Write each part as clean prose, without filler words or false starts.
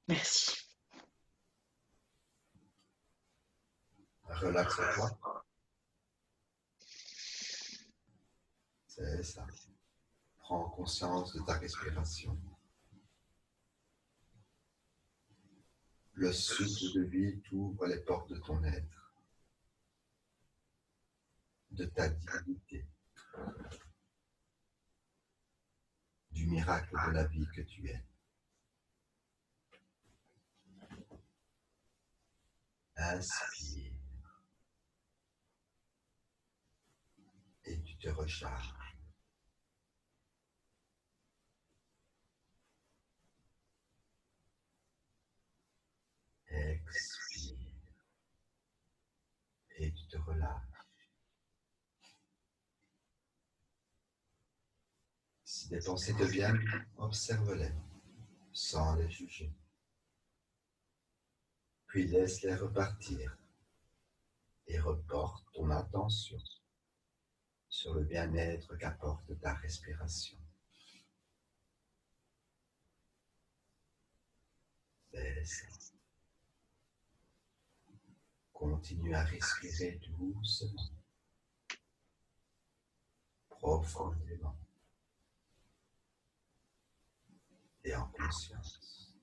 Merci. Relaxe-toi. C'est ça. Prends conscience de ta respiration. Le souffle de vie t'ouvre les portes de ton être, de ta divinité, du miracle de la vie que tu es. Inspire et tu te recharges. Expire et tu te relâches. Si des pensées te viennent, observe-les sans les juger. Puis laisse-les repartir et reporte ton attention sur le bien-être qu'apporte ta respiration. C'est ça. Continue à respirer doucement, profondément et en conscience.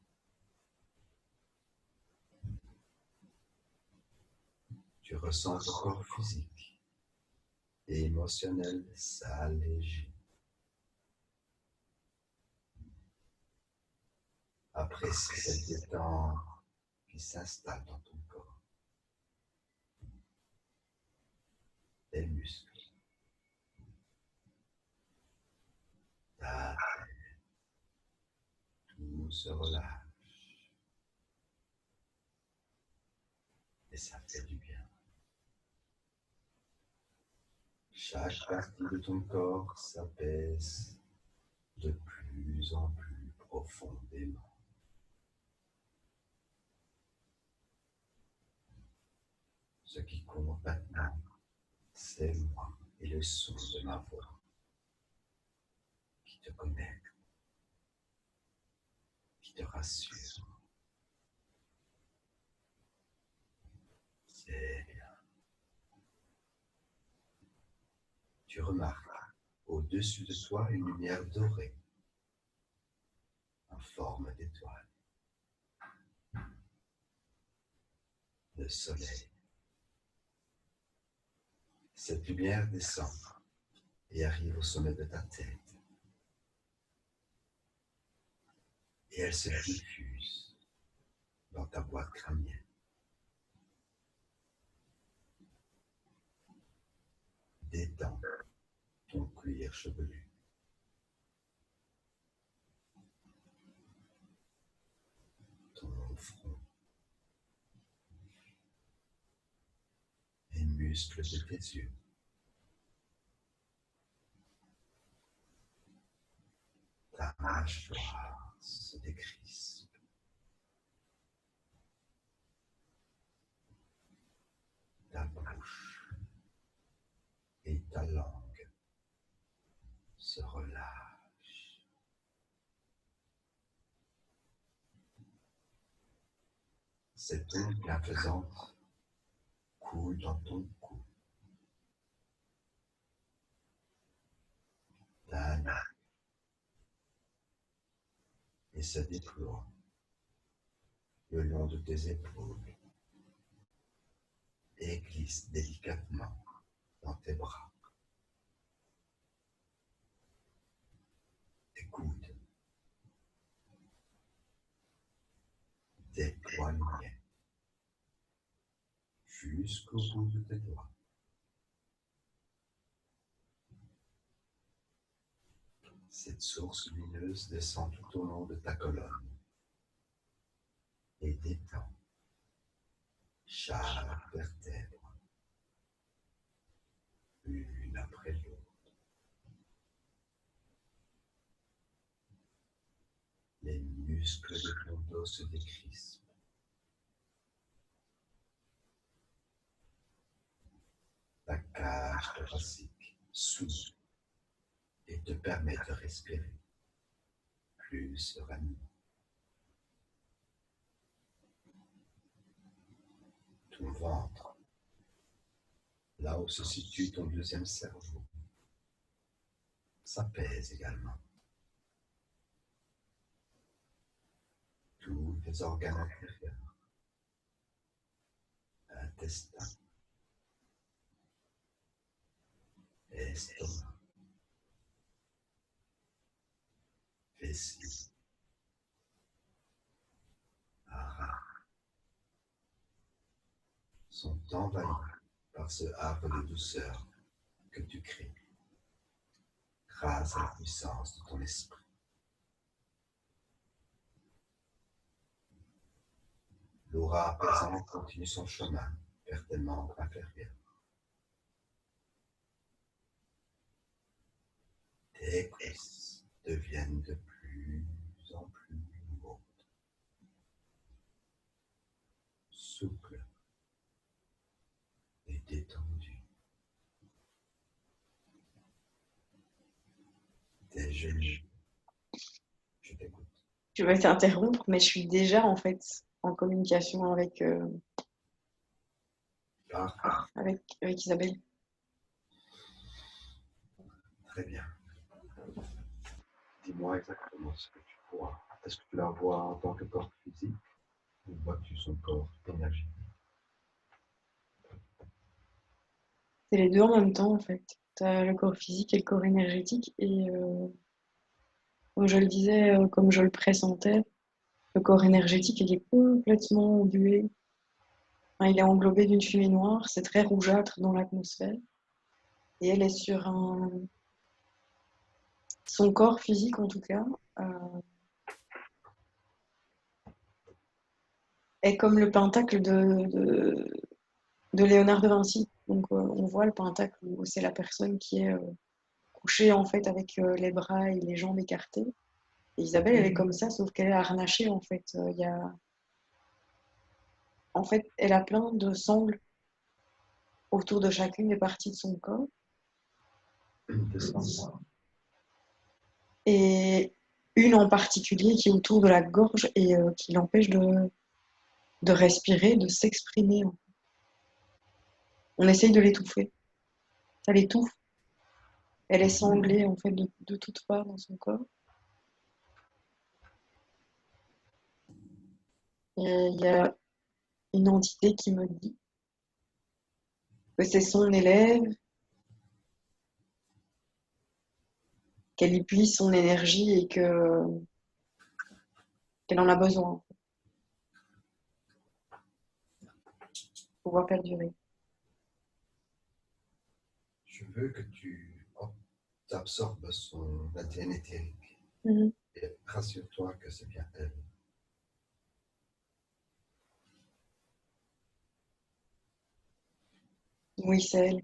Tu ressens ton corps physique et émotionnel s'alléger. Apprécie cette détente qui s'installe dans ton corps. Les muscles, ta tête, tout se relâche et ça fait du bien. Chaque partie de ton corps s'apaise de plus en plus profondément. Ce qui compte maintenant, c'est moi et le son de ma voix qui te connecte, qui te rassure. C'est bien. Tu remarques au-dessus de toi une lumière dorée en forme d'étoile. Le soleil. Cette lumière descend et arrive au sommet de ta tête. Et elle se diffuse dans ta boîte crânienne. Détends ton cuir chevelu. Ton front. Les muscles de tes yeux. Ta mâchoire se décrispe. Ta bouche et ta langue se relâchent. Cette eau bienfaisante coule dans ton cou. Ta nuque et se déploie le long de tes épaules et glisse délicatement dans tes bras. Tes coudes, tes poignets, jusqu'au bout de tes doigts. Cette source lumineuse descend tout au long de ta colonne et détend chaque vertèbre, une après l'autre. Les muscles de ton dos se décrispent. Ta cage thoracique s'ouvre et te permet de respirer plus sereinement. ton ventre, là où se situe ton deuxième cerveau, s'apaise également. Tous tes organes intérieurs, intestin, estomac, vessie, haras, sont envahis par ce havre de douceur que tu crées grâce à la puissance de ton esprit. L'aura apaisante continue son chemin vers tes membres inférieurs. Tes cuisses deviennent de plus en plus lourdes, souples et détendues. Tes genoux, je t'écoute. Je vais t'interrompre, mais je suis déjà en fait en communication Parfait, avec Isabelle. très bien. Dis-moi exactement ce que tu vois. Est-ce que tu la vois en tant que corps physique ou vois-tu son corps énergétique? C'est les deux en même temps en fait. Tu as le corps physique et le corps énergétique. Et comme je le disais, comme je le pressentais, le corps énergétique il est complètement embué. Enfin, il est englobé d'une fumée noire. C'est très rougeâtre dans l'atmosphère. Et elle est sur son corps physique en tout cas. Est comme le pentacle de Léonard de Vinci. Donc on voit le pentacle où c'est la personne qui est couchée en fait avec les bras et les jambes écartées. Et Isabelle, elle est comme ça, sauf qu'elle est harnachée en fait. En fait, elle a plein de sangles autour de chacune des parties de son corps. De sang. Et une en particulier qui est autour de la gorge et qui l'empêche de respirer, de s'exprimer. On essaye de l'étouffer. Ça l'étouffe. Elle est sanglée en fait de toutes parts dans son corps. Et il y a une entité qui me dit que c'est son élève, qu'elle y puise son énergie et qu'elle en a besoin pour pouvoir perdurer. Je veux que tu absorbes son ADN éthérique Mhm. et rassure-toi que c'est bien elle. Oui, c'est elle.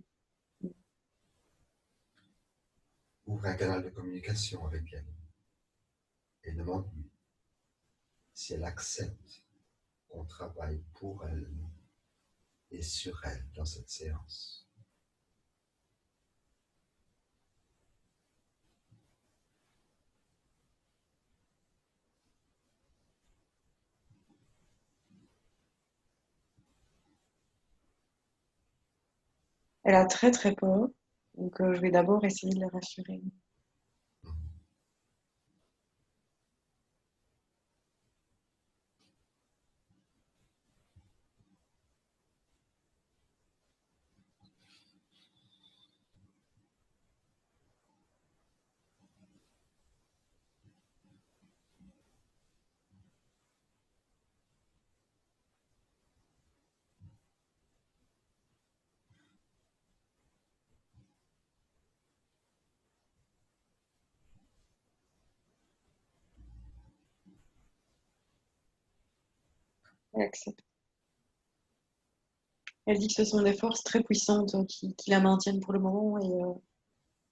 Ouvre un canal de communication avec elle et demande-lui si elle accepte qu'on travaille pour elle et sur elle dans cette séance. Elle a très très peur, donc je vais d'abord essayer de la rassurer. Elle accepte. Elle dit que ce sont des forces très puissantes qui la maintiennent pour le moment et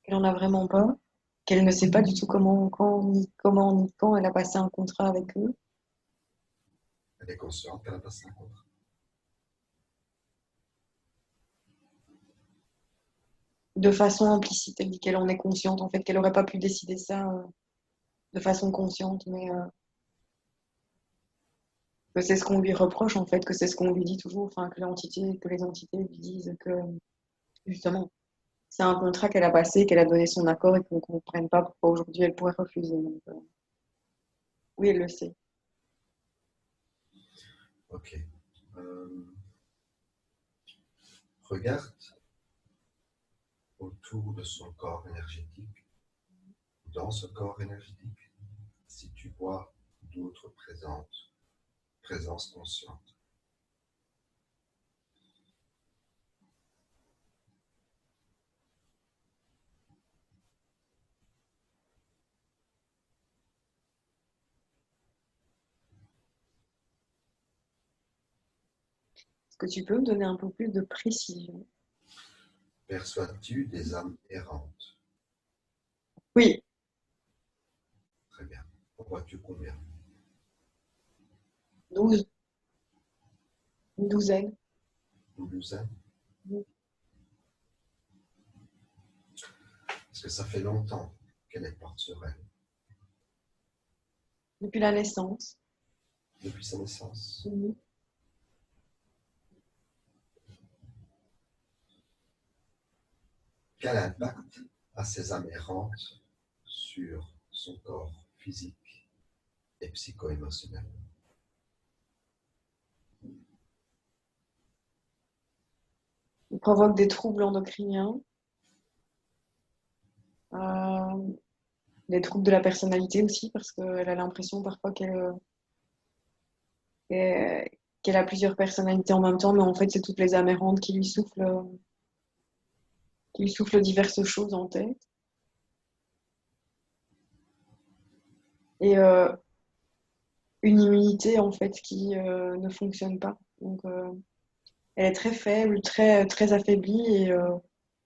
qu'elle en a vraiment pas, qu'elle ne sait pas du tout ni quand elle a passé un contrat avec eux. Elle est consciente qu'elle a passé un contrat. De façon implicite. Elle dit qu'elle en est consciente, en fait, qu'elle n'aurait pas pu décider ça de façon consciente, mais Que c'est ce qu'on lui reproche en fait, que c'est ce qu'on lui dit toujours, enfin que les entités lui disent que justement c'est un contrat qu'elle a passé, qu'elle a donné son accord et qu'on ne comprenne pas pourquoi aujourd'hui elle pourrait refuser. Donc, oui, elle le sait. Ok. Regarde autour de son corps énergétique, dans ce corps énergétique, si tu vois d'autres présences conscientes. Est-ce que tu peux me donner un peu plus de précision? Perçois-tu des âmes errantes? Oui, Très bien. En vois-tu combien? 12, une douzaine. Une douzaine? Parce que ça fait longtemps qu'elle est porte sur elle. Depuis la naissance. Depuis sa naissance. Mhm. Quel impact a ces âmes errantes sur son corps physique et psycho-émotionnel? Il provoque des troubles endocriniens, euh, des troubles de la personnalité aussi, parce qu'elle a l'impression parfois qu'elle a plusieurs personnalités en même temps, mais en fait, c'est toutes les amérantes qui lui soufflent diverses choses en tête. Et une immunité, en fait, qui ne fonctionne pas. Donc, elle est très faible, très affaiblie,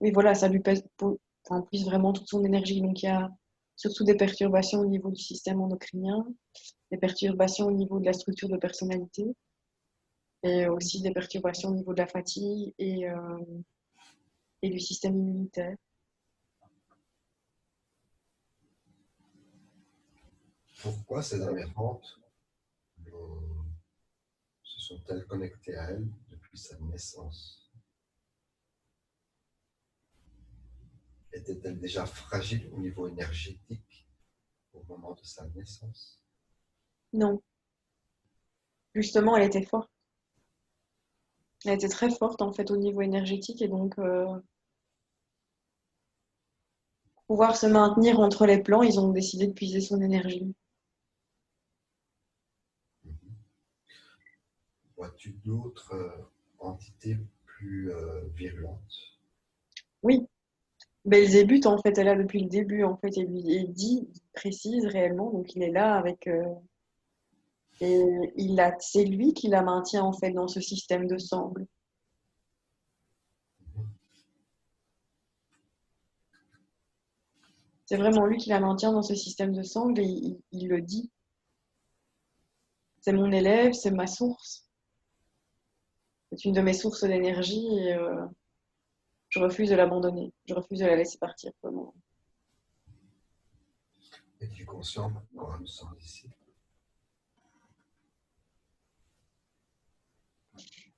et voilà, ça lui pèse, enfin, puise vraiment toute son énergie. Donc, il y a surtout des perturbations au niveau du système endocrinien, des perturbations au niveau de la structure de personnalité, et aussi des perturbations au niveau de la fatigue et du système immunitaire. Pourquoi ces âmes errantes se sont-elles connectées à elle depuis sa naissance? Était-elle déjà fragile au niveau énergétique au moment de sa naissance? Non, justement, elle était forte. Elle était très forte, en fait, au niveau énergétique, et donc, pour pouvoir se maintenir entre les plans, ils ont décidé de puiser son énergie. Vois-tu d'autres entités plus virulentes? Oui, Belzébuth, en fait, est là depuis le début, en fait, il précise réellement, donc il est là avec, et c'est lui qui la maintient, en fait, dans ce système de sangle. C'est vraiment lui qui la maintient dans ce système de sangle, et il le dit. C'est mon élève, c'est ma source, c'est une de mes sources d'énergie, et je refuse de l'abandonner, je refuse de la laisser partir pour le moment. Es-tu conscient pourquoi nous sommes ici?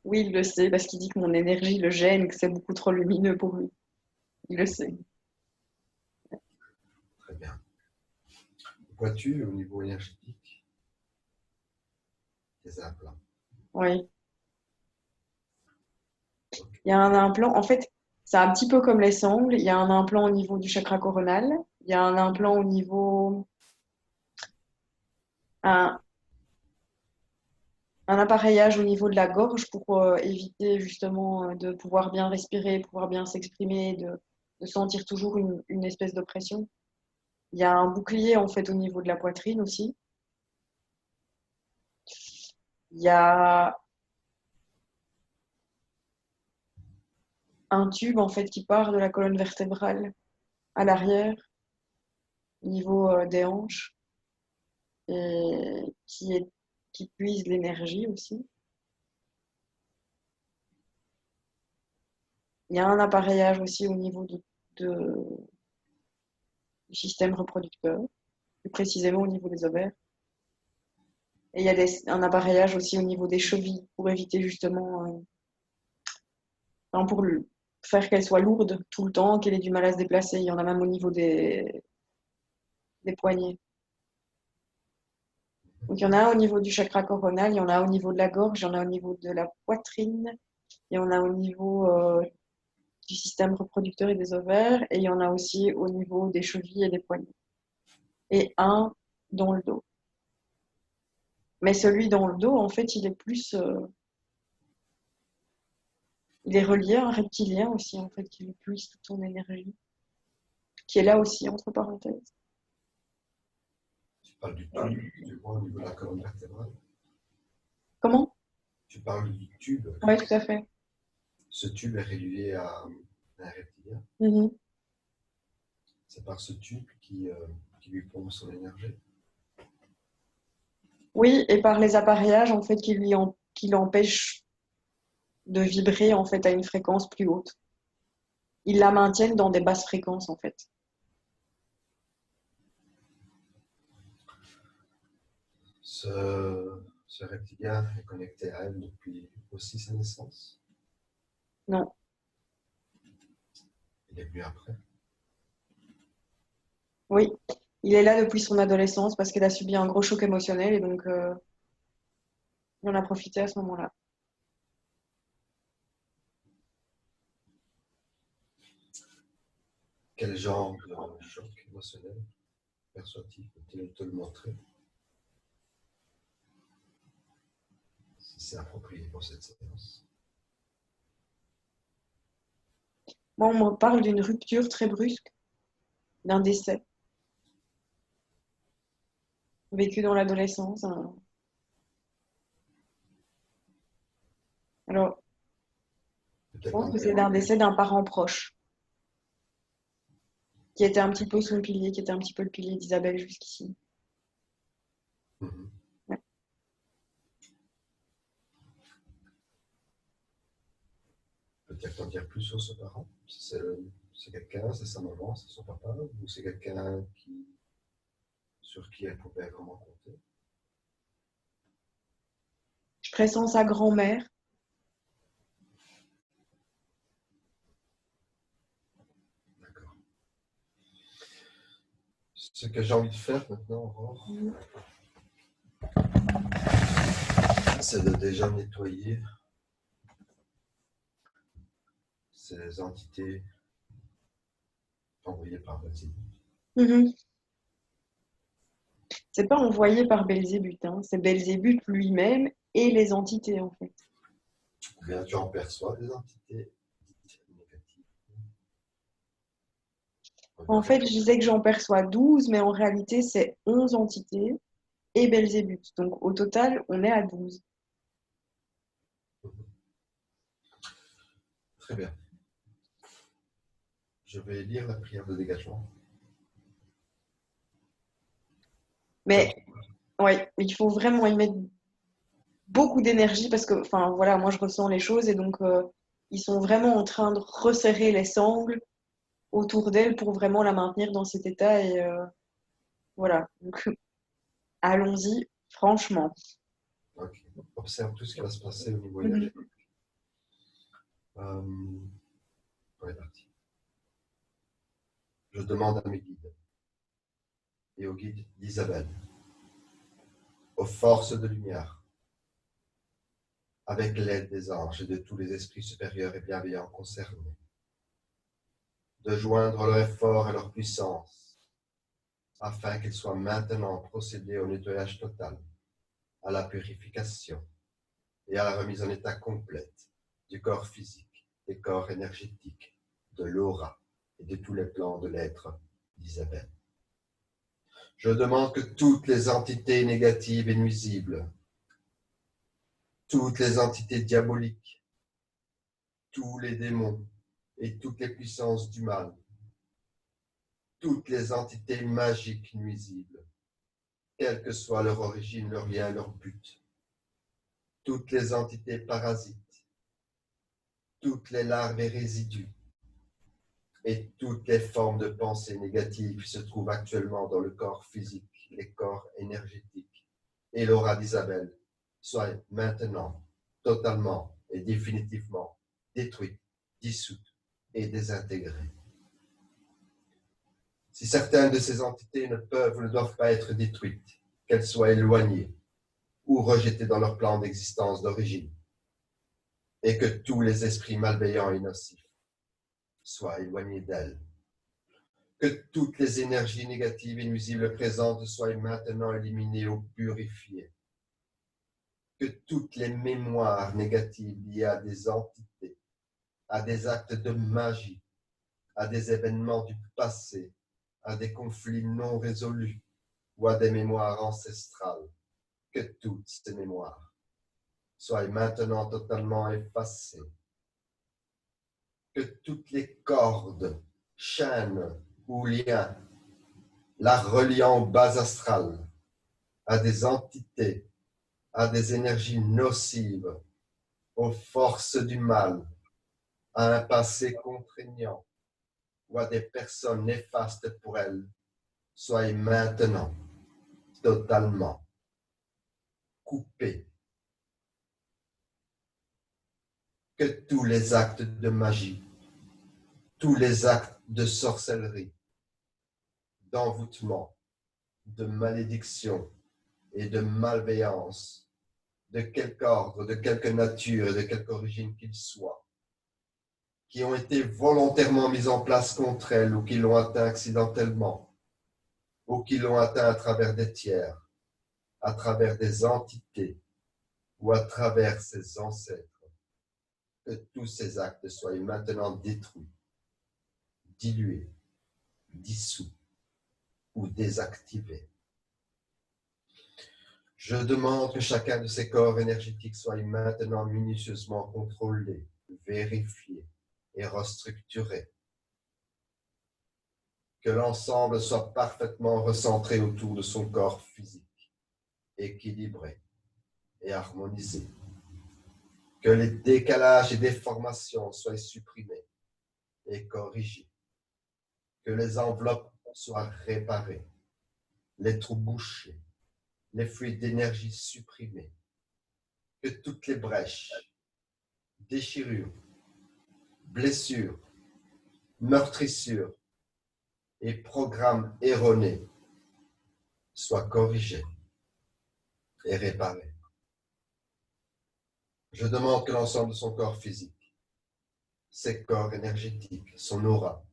Oui, il le sait, parce qu'il dit que mon énergie le gêne, que c'est beaucoup trop lumineux pour lui. Il le sait. Très bien. Vois-tu au niveau énergétique des implants? Oui. Il y a un implant, en fait, c'est un petit peu comme les sangles. Il y a un implant au niveau du chakra coronal. Il y a un implant au niveau, un, un appareillage au niveau de la gorge pour éviter justement de pouvoir bien respirer, pouvoir bien s'exprimer, de sentir toujours une espèce d'oppression. Il y a un bouclier en fait au niveau de la poitrine aussi. Il y a un tube en fait qui part de la colonne vertébrale à l'arrière, au niveau des hanches, et qui puise l'énergie aussi. Il y a un appareillage aussi au niveau du système reproducteur, plus précisément au niveau des ovaires. Et il y a un appareillage aussi au niveau des chevilles pour éviter justement, enfin, pour faire qu'elles soient lourdes tout le temps, qu'elle ait du mal à se déplacer. Il y en a même au niveau des poignets. Donc il y en a au niveau du chakra coronal, il y en a au niveau de la gorge, il y en a au niveau de la poitrine, il y en a au niveau du système reproducteur et des ovaires, et il y en a aussi au niveau des chevilles et des poignets. Et un dans le dos. Mais celui dans le dos, en fait, il est plus, il est relié à un reptilien aussi, en fait, qui lui puise toute son énergie, qui est là aussi, entre parenthèses. Tu parles du tube, tu vois, au niveau de la colonne vertébrale. Comment? Tu parles du tube. Oui, tout à fait. Ce tube est relié à un reptilien. Mhm. C'est par ce tube qui lui pompe son énergie. Oui, et par les appareillages, en fait, qui l'empêchent de vibrer, en fait, à une fréquence plus haute. Ils la maintiennent dans des basses fréquences, en fait. Ce reptilien est connecté à elle depuis aussi sa naissance. Non. Il est venu après. Oui, il est là depuis son adolescence parce qu'elle a subi un gros choc émotionnel et donc il en a profité à ce moment-là. Quel genre de choc émotionnel perçoit-il? Peut-il te le montrer? Si c'est approprié pour cette séance. Moi, on me parle d'une rupture très brusque, d'un décès vécu dans l'adolescence. Alors, je Peut-être pense dans que c'est quel... d'un décès d'un parent proche, qui était un petit peu son pilier, qui était un petit peu le pilier d'Isabelle jusqu'ici. Mhm. Ouais. Peut-être en dire plus sur ce parent? C'est quelqu'un, c'est sa maman, c'est son papa, ou c'est quelqu'un sur qui elle pouvait vraiment compter? Je pressens sa grand-mère. D'accord. Ce que j'ai envie de faire maintenant, Aurore, Mhm. c'est de déjà nettoyer ces entités envoyées par Belzébuth. Mhm. C'est pas envoyé par Belzébuth, hein, c'est Belzébuth lui-même et les entités en fait. Ou bien tu en perçois des entités dites négatives. En fait, je disais que j'en perçois 12, mais en réalité, c'est 11 entités et Belzébuth. Donc au total, on est à 12. Très bien. Je vais lire la prière de dégagement. Ça Mais ouais, il faut vraiment y mettre beaucoup d'énergie parce que, enfin voilà, moi je ressens les choses et donc ils sont vraiment en train de resserrer les sangles autour d'elle pour vraiment la maintenir dans cet état et voilà. Donc allons-y, franchement. Ok. Observe tout ce qui va se passer au niveau Mhm. énergétique. On est parti. Je demande à mes guides et aux guides d'Isabelle, aux forces de lumière, avec l'aide des anges et de tous les esprits supérieurs et bienveillants concernés, de joindre leur effort et leur puissance, afin qu'ils soient maintenant procédés au nettoyage total, à la purification et à la remise en état complète du corps physique, des corps énergétiques, de l'aura et de tous les plans de l'être d'Isabelle. Je demande que toutes les entités négatives et nuisibles, toutes les entités diaboliques, tous les démons et toutes les puissances du mal, toutes les entités magiques nuisibles, quelle que soit leur origine, leur lien, leur but, toutes les entités parasites, toutes les larves et résidus, et toutes les formes de pensée négatives qui se trouvent actuellement dans le corps physique, les corps énergétiques, et l'aura d'Isabelle soit maintenant totalement et définitivement détruite, dissoute et désintégrée. Si certaines de ces entités ne peuvent ou ne doivent pas être détruites, qu'elles soient éloignées ou rejetées dans leur plan d'existence d'origine, et que tous les esprits malveillants et nocifs soient éloignés d'elles. Que toutes les énergies négatives et nuisibles présentes soient maintenant éliminées ou purifiées. Que toutes les mémoires négatives liées à des entités, à des actes de magie, à des événements du passé, à des conflits non résolus ou à des mémoires ancestrales, que toutes ces mémoires soient maintenant totalement effacées. Que toutes les cordes, chaînes ou liens la reliant aux bases astrales, à des entités, à des énergies nocives, aux forces du mal, à un passé contraignant ou à des personnes néfastes pour elles, soient maintenant totalement coupées. Que tous les actes de magie, tous les actes de sorcellerie, d'envoûtement, de malédiction et de malveillance, de quelque ordre, de quelque nature et de quelque origine qu'ils soient, qui ont été volontairement mis en place contre elles ou qui l'ont atteint accidentellement, ou qui l'ont atteint à travers des tiers, à travers des entités ou à travers ses ancêtres, que tous ces actes soient maintenant détruits, dilués, dissous ou désactivés. Je demande que chacun de ces corps énergétiques soit maintenant minutieusement contrôlé, vérifié et restructuré. Que l'ensemble soit parfaitement recentré autour de son corps physique, équilibré et harmonisé. Que les décalages et déformations soient supprimés et corrigés. Que les enveloppes soient réparées, les trous bouchés, les fuites d'énergie supprimées. Que toutes les brèches, déchirures, blessures, meurtrissures et programmes erronés soient corrigés et réparés. Je demande que l'ensemble de son corps physique, ses corps énergétiques, son aura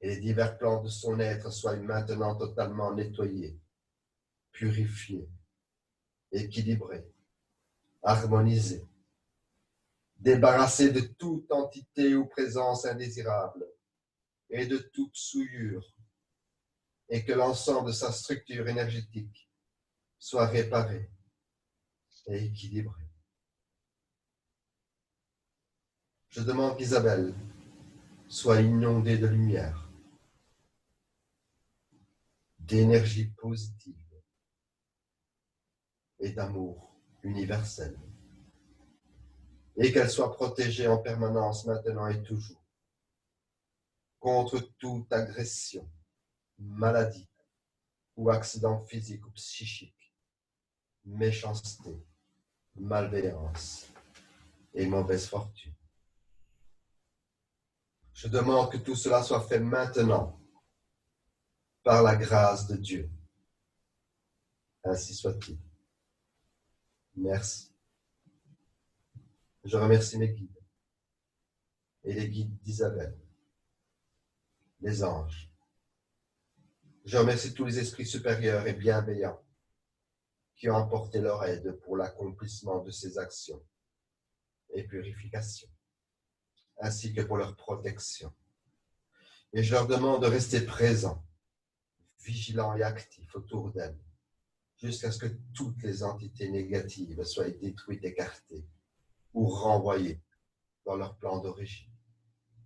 et les divers plans de son être soient maintenant totalement nettoyés, purifiés, équilibrés, harmonisés, débarrassés de toute entité ou présence indésirable et de toute souillure, et que l'ensemble de sa structure énergétique soit réparé et équilibré. Je demande qu'Isabelle soit inondée de lumière, d'énergie positive et d'amour universel, et qu'elle soit protégée en permanence maintenant et toujours contre toute agression, maladie ou accident physique ou psychique, méchanceté, malveillance et mauvaise fortune. Je demande que tout cela soit fait maintenant par la grâce de Dieu. Ainsi soit-il. Merci. Je remercie mes guides et les guides d'Isabelle, les anges. Je remercie tous les esprits supérieurs et bienveillants qui ont apporté leur aide pour l'accomplissement de ces actions et purifications, ainsi que pour leur protection. Et je leur demande de rester présents, vigilants et actifs autour d'elles, jusqu'à ce que toutes les entités négatives soient détruites, écartées ou renvoyées dans leur plan d'origine,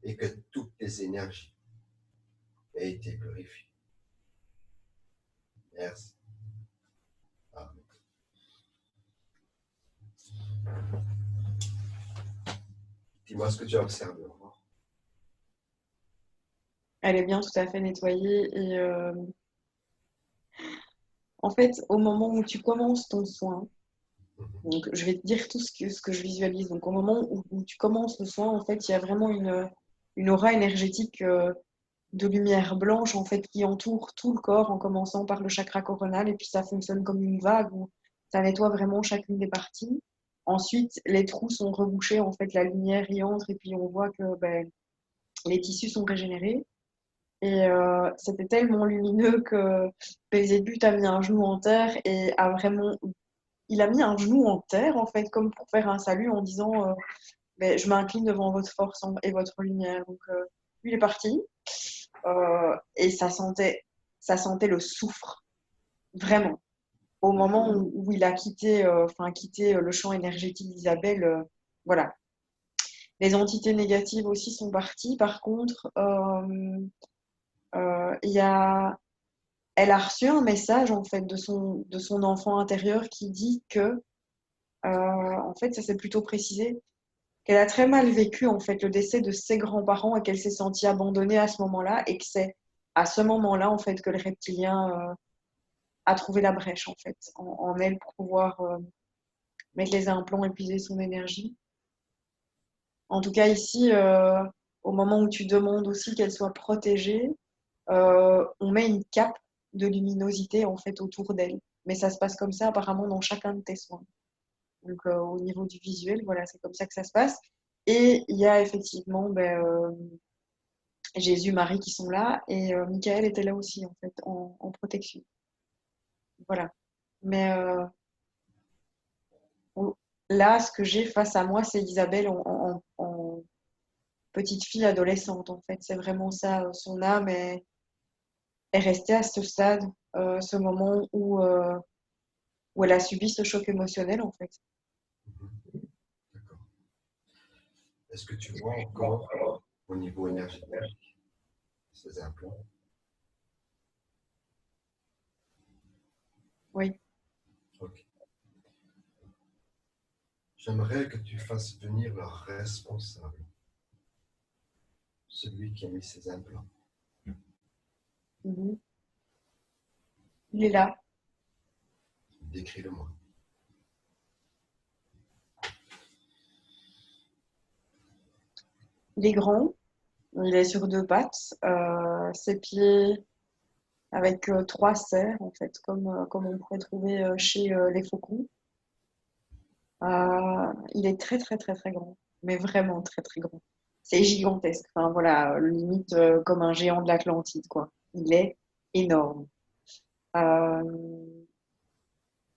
et que toutes les énergies aient été purifiées. Merci. Amen. Dis-moi ce que tu as observé. Elle est bien tout à fait nettoyée et En fait, au moment où tu commences ton soin, Mhm. donc je vais te dire tout ce que je visualise. Donc au moment où tu commences le soin, en fait, il y a vraiment une aura énergétique de lumière blanche en fait qui entoure tout le corps en commençant par le chakra coronal et puis ça fonctionne comme une vague où ça nettoie vraiment chacune des parties. Ensuite, les trous sont rebouchés, en fait, la lumière y entre et puis on voit que ben, les tissus sont régénérés. Et c'était tellement lumineux que Belzébuth a mis un genou en terre et a vraiment... Il a mis un genou en terre, en fait, comme pour faire un salut en disant ben, je m'incline devant votre force et votre lumière. Donc, lui, il est parti. Et ça sentait le soufre, vraiment. Au moment où il a quitté le champ énergétique d'Isabelle, voilà. Les entités négatives aussi sont parties. Par contre, il y a, elle a reçu un message en fait de son enfant intérieur qui dit que, en fait, ça s'est plutôt précisé, qu'elle a très mal vécu en fait le décès de ses grands-parents et qu'elle s'est sentie abandonnée à ce moment-là et que c'est à ce moment-là en fait que le reptilien a trouvé la brèche en fait en elle pour pouvoir mettre les implants et puiser son énergie. En tout cas ici, au moment où tu demandes aussi qu'elle soit protégée, on met une cape de luminosité en fait autour d'elle. Mais ça se passe comme ça apparemment dans chacun de tes soins. Donc au niveau du visuel, voilà, c'est comme ça que ça se passe. Et il y a effectivement Jésus, Marie qui sont là et Michael était là aussi en fait en protection. Voilà. Mais là, ce que j'ai face à moi, c'est Isabelle en petite fille adolescente en fait. C'est vraiment ça, son âme est restée à ce stade, ce moment où elle a subi ce choc émotionnel en fait. Mhm. D'accord. Est-ce que tu vois encore au niveau énergétique ces implants? Oui. Ok. J'aimerais que tu fasses venir le responsable, celui qui a mis ces implants. Mhm. Il est là. Décris-le-moi. Il est grand. Il est sur deux pattes. Ses pieds avec trois serres, en fait, comme on pourrait trouver chez les faucons. Il est très, très, très, très grand. Mais vraiment très, très grand. C'est gigantesque. Enfin, voilà, limite comme un géant de l'Atlantide, quoi. Il est énorme. Euh,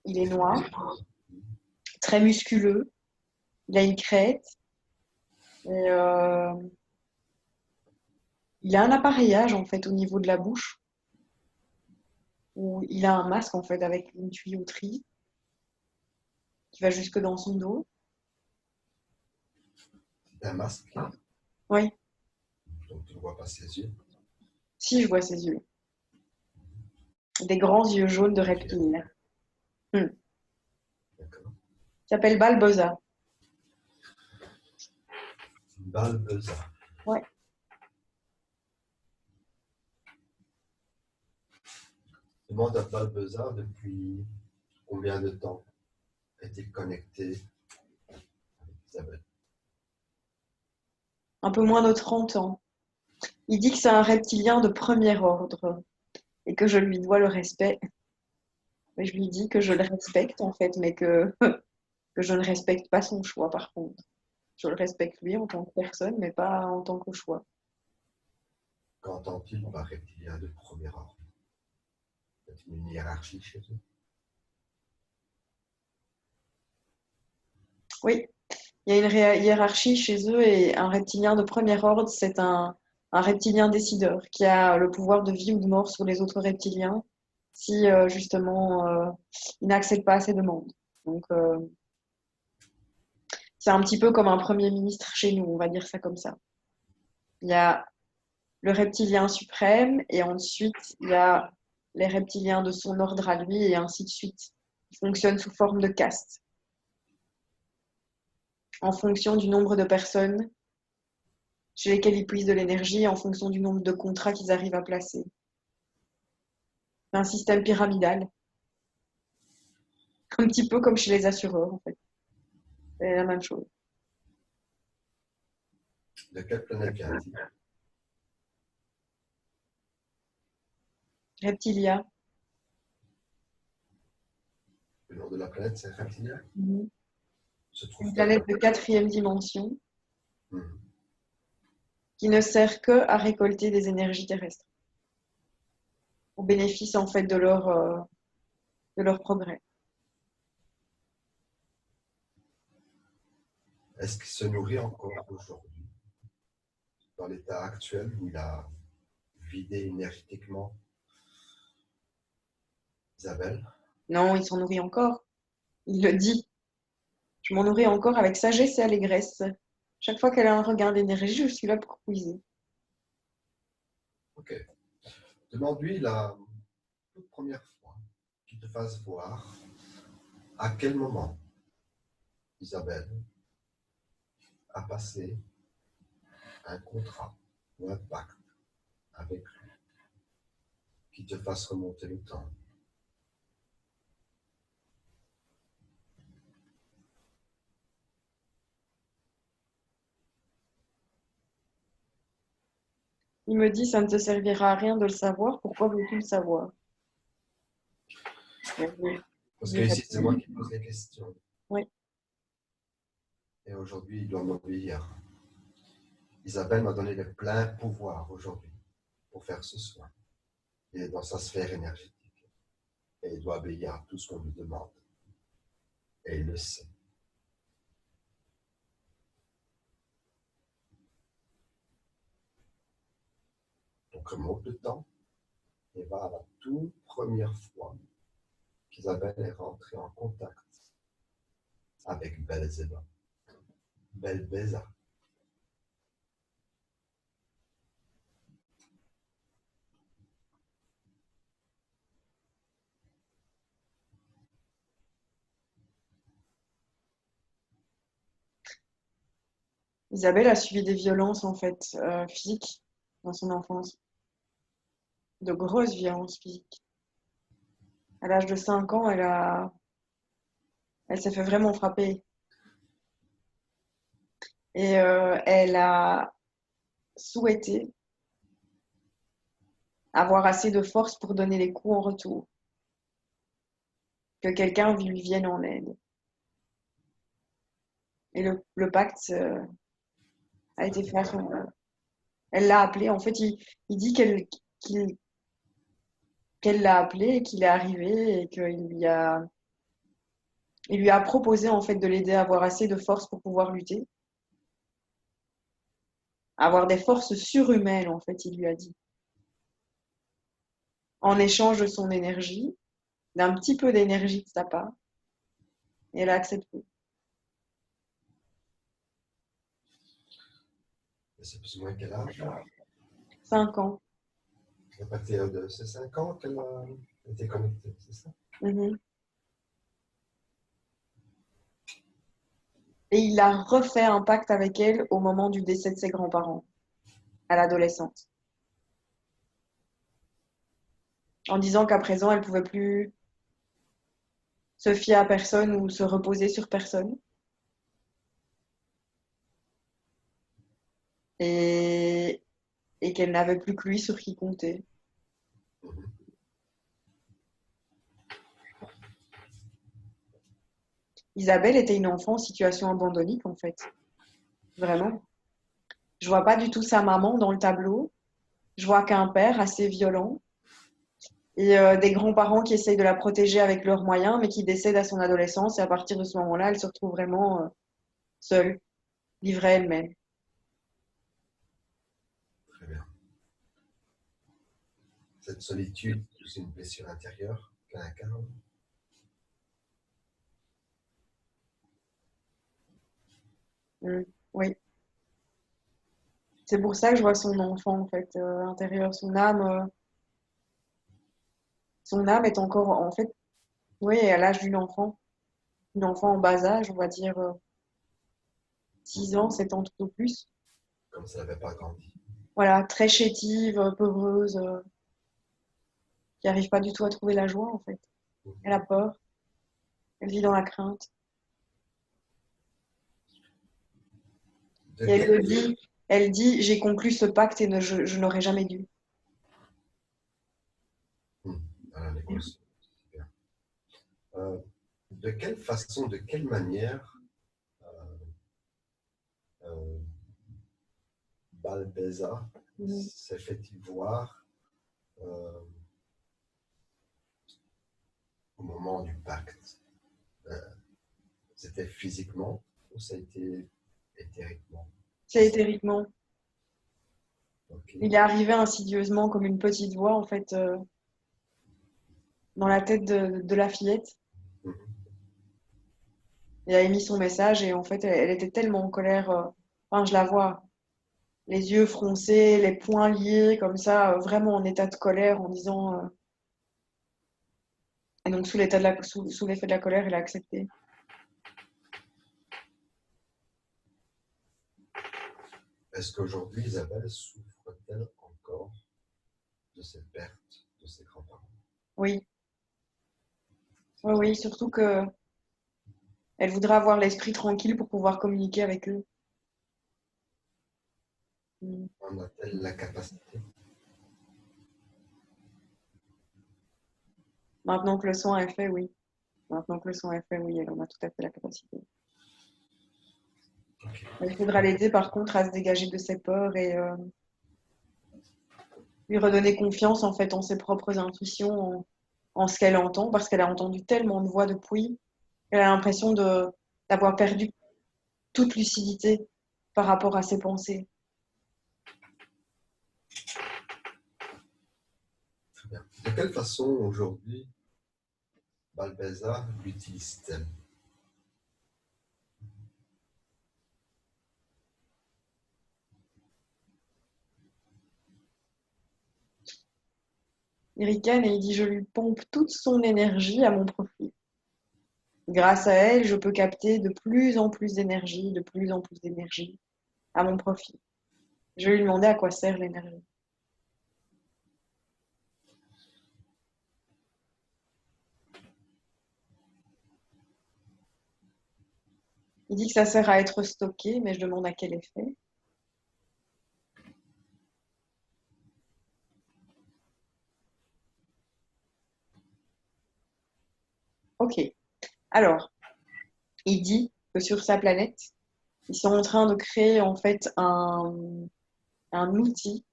il est noir, très musculeux. Il a une crête. Et, il a un appareillage, en fait, au niveau de la bouche, où il a un masque, en fait, avec une tuyauterie qui va jusque dans son dos. C'est un masque, Oui, donc tu ne vois pas ses yeux. si, je vois ses yeux. Des grands yeux jaunes de reptile. Il D'accord. s'appelle Balboza. Balbeza. Ouais. Demande à Balbeza depuis combien de temps est-il connecté avec Isabelle? Un peu moins de 30 ans. Il dit que c'est un reptilien de premier ordre et que je lui dois le respect. Mais je lui dis que je le respecte, en fait, mais que je ne respecte pas son choix, par contre. Je le respecte lui en tant que personne, mais pas en tant que choix. Qu'entend-il par reptilien de premier ordre? C'est une hiérarchie chez eux. Oui, il y a une hiérarchie chez eux et un reptilien de premier ordre, c'est un reptilien décideur qui a le pouvoir de vie ou de mort sur les autres reptiliens si justement il n'accède pas à ses demandes. Donc c'est un petit peu comme un premier ministre chez nous, on va dire ça comme ça. Il y a le reptilien suprême et ensuite il y a les reptiliens de son ordre à lui et ainsi de suite. Il fonctionne sous forme de caste en fonction du nombre de personnes chez lesquels ils puisent de l'énergie en fonction du nombre de contrats qu'ils arrivent à placer. C'est un système pyramidal. Un petit peu comme chez les assureurs, en fait. C'est la même chose. De quelle planète vient-il? Reptilia. Le nom de la planète, c'est Reptilia. Mhm. Se Une trouve-t-elle planète dans... de quatrième dimension Mhm. qui ne sert que à récolter des énergies terrestres au bénéfice en fait de leur progrès. Est-ce qu'il se nourrit encore aujourd'hui, dans l'état actuel où il a vidé énergétiquement Isabelle? Non, il s'en nourrit encore. Il le dit. Je m'en nourris encore avec sagesse et allégresse. Chaque fois qu'elle a un regain d'énergie, je suis là pour puiser. Ok. Demande-lui la toute première fois qu'il te fasse voir à quel moment Isabelle a passé un contrat ou un pacte avec lui qui te fasse remonter le temps. Il me dit, ça ne te servira à rien de le savoir. Pourquoi veux-tu le savoir? Parce Je que ici, c'est moi réponds, qui pose les questions. oui. Et aujourd'hui, il doit m'obéir. Isabelle m'a donné le plein pouvoir aujourd'hui pour faire ce soin. Il est dans sa sphère énergétique. Et il doit obéir à tout ce qu'on lui demande. Et il le sait. Donc remonte le temps et va à la toute première fois qu'Isabelle est rentrée en contact avec Belzéba. Belbeza. Isabelle a subi des violences en fait physiques dans son enfance, de grosses violences physiques. À l'âge de 5 ans, elle s'est fait vraiment frapper et elle a souhaité avoir assez de force pour donner les coups en retour, que quelqu'un lui vienne en aide. Et le pacte a été fait à ce moment-là. Elle l'a appelé, en fait, il dit qu'elle l'a appelé et qu'il est arrivé et il lui a proposé en fait de l'aider à avoir assez de force pour pouvoir lutter, avoir des forces surhumaines en fait, il lui a dit, en échange de son énergie, d'un petit peu d'énergie de sa part, et elle a accepté. Et c'est plus ou moins quel âge? 5 ans. À partir de ces 5 ans qu'elle a été connectée, c'est ça? Mhm. Et il a refait un pacte avec elle au moment du décès de ses grands-parents, à l'adolescente, en disant qu'à présent, elle pouvait plus se fier à personne ou se reposer sur personne. Et, et qu'elle n'avait plus que lui sur qui compter. Mhm. Isabelle était une enfant en situation abandonnique, en fait. Vraiment. Je vois pas du tout sa maman dans le tableau. Je vois qu'un père assez violent et des grands-parents qui essayent de la protéger avec leurs moyens, mais qui décèdent à son adolescence. Et à partir de ce moment-là, elle se retrouve vraiment seule, livrée à elle-même. Très bien. Cette solitude, c'est une blessure intérieure qu'elle incarne. Mm. Oui. C'est pour ça que je vois son enfant, en fait, intérieur. Son âme est encore, en fait, oui, à l'âge d'une enfant. Une enfant en bas âge, on va dire 6 ans, 7 ans tout au plus. Comme ça n'avait pas grandi. Voilà, très chétive, peureuse, qui n'arrive pas du tout à trouver la joie en fait. Elle a peur. Elle vit dans la crainte. De Et quelle... elle dit, j'ai conclu ce pacte et je n'aurais jamais dû. Voilà, les grosses. Super. De quelle façon, de quelle manière euh, Balbeza Mhm. s'est fait-il voir euh, au moment du pacte? Euh, C'était physiquement ou ça a été éthériquement? C'est éthériquement. Ok. Il est arrivé insidieusement comme une petite voix, en fait, dans la tête de la fillette. Mhm. Il a émis son message et en fait, elle était tellement en colère. Enfin, je la vois, les yeux froncés, les poings liés, comme ça, vraiment en état de colère, en disant. Et donc, sous l'effet de la colère, elle a accepté. Est-ce qu'aujourd'hui, Isabelle souffre-t-elle encore de cette perte de ses grands-parents? Oui, oui, oui, surtout que elle voudrait avoir l'esprit tranquille pour pouvoir communiquer avec eux. Mm. En a-t-elle la capacité? Maintenant que le soin est fait, oui. Maintenant que le soin est fait, oui, elle en a tout à fait la capacité. Ok. Il faudra l'aider, par contre, à se dégager de ses peurs et lui redonner confiance, en fait, en ses propres intuitions, en ce qu'elle entend, parce qu'elle a entendu tellement de voix depuis qu'elle a l'impression d'avoir perdu toute lucidité par rapport à ses pensées. Très bien. De quelle façon aujourd'hui Balbeza l'utilise-t-elle? Il ricane et il dit, je lui pompe toute son énergie à mon profit. Grâce à elle, je peux capter de plus en plus d'énergie, de plus en plus d'énergie à mon profit. Je lui demandais à quoi sert l'énergie. Il dit que ça sert à être stocké, mais je demande à quel effet. Ok. Alors, il dit que sur sa planète, ils sont en train de créer en fait un outil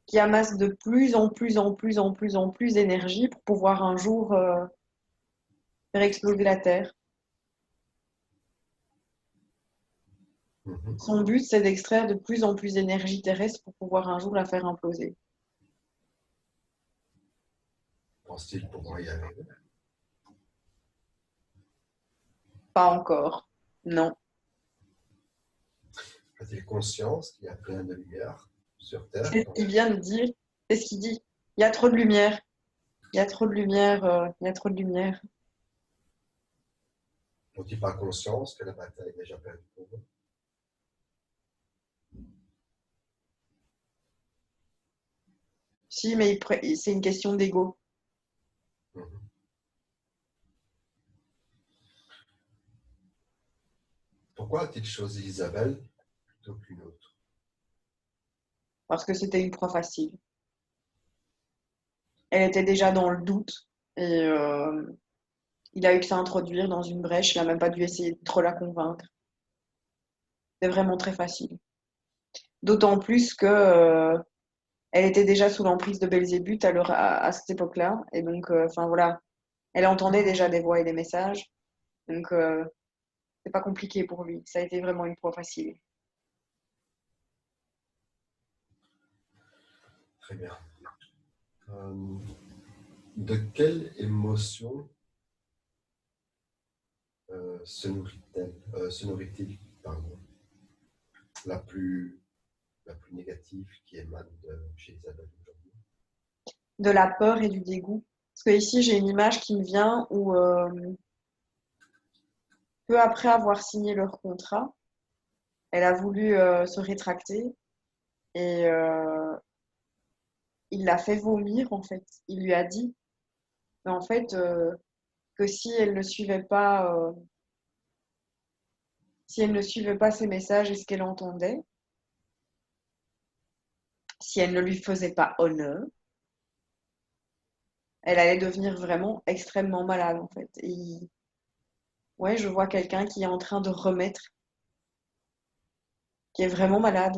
qui amasse de plus en plus en plus en plus en plus d'énergie pour pouvoir un jour faire exploser la Terre. Mhm. Son but, c'est d'extraire de plus en plus d'énergie terrestre pour pouvoir un jour la faire imploser. Pense-t-il pouvoir y arriver? Pas encore. Non. A-t-il conscience qu'il y a plein de lumière sur Terre? C'est ce qu'il vient de dire. C'est ce qu'il dit. Il y a trop de lumière. Il y a trop de lumière. Il y a trop de lumière. N'ont-ils pas conscience que la bataille est déjà perdue pour eux? Si, mais c'est une question d'ego. Mhm. Pourquoi a-t-il choisi Isabelle plutôt qu'une autre? Parce que c'était une proie facile. Elle était déjà dans le doute. Et il a eu que ça introduire dans une brèche. Il n'a même pas dû essayer de trop la convaincre. C'est vraiment très facile. D'autant plus que elle était déjà sous l'emprise de Belzébuth à cette époque-là. Et donc, enfin voilà, elle entendait déjà des voix et des messages. Donc, c'est pas compliqué pour lui. Ça a été vraiment une proie facile. Très bien. Euh, de quelle émotion se nourrit-il, pardon, la plus, la plus négative qui émane de chez Isabelle aujourd'hui? De la peur et du dégoût. Parce que ici, j'ai une image qui me vient où, peu après avoir signé leur contrat, elle a voulu se rétracter et il l'a fait vomir, en fait. Il lui a dit, mais en fait, que si elle ne suivait pas, si elle ne suivait pas ses messages et ce qu'elle entendait, si elle ne lui faisait pas honneur, elle allait devenir vraiment extrêmement malade en fait. Et ouais, je vois quelqu'un qui est en train de remettre, qui est vraiment malade.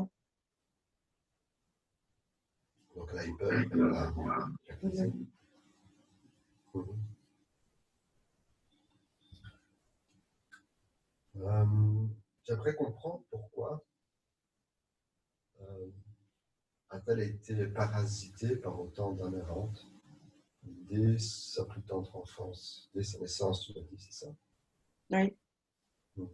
Donc elle a eu peur, elle a réalisé. Mhm. Mhm. J'aimerais comprendre pourquoi euh, a-t-elle été parasitée par autant d'âmes errantes dès sa plus tendre enfance, dès sa naissance, tu m'as dit, c'est ça? Oui, Mhm.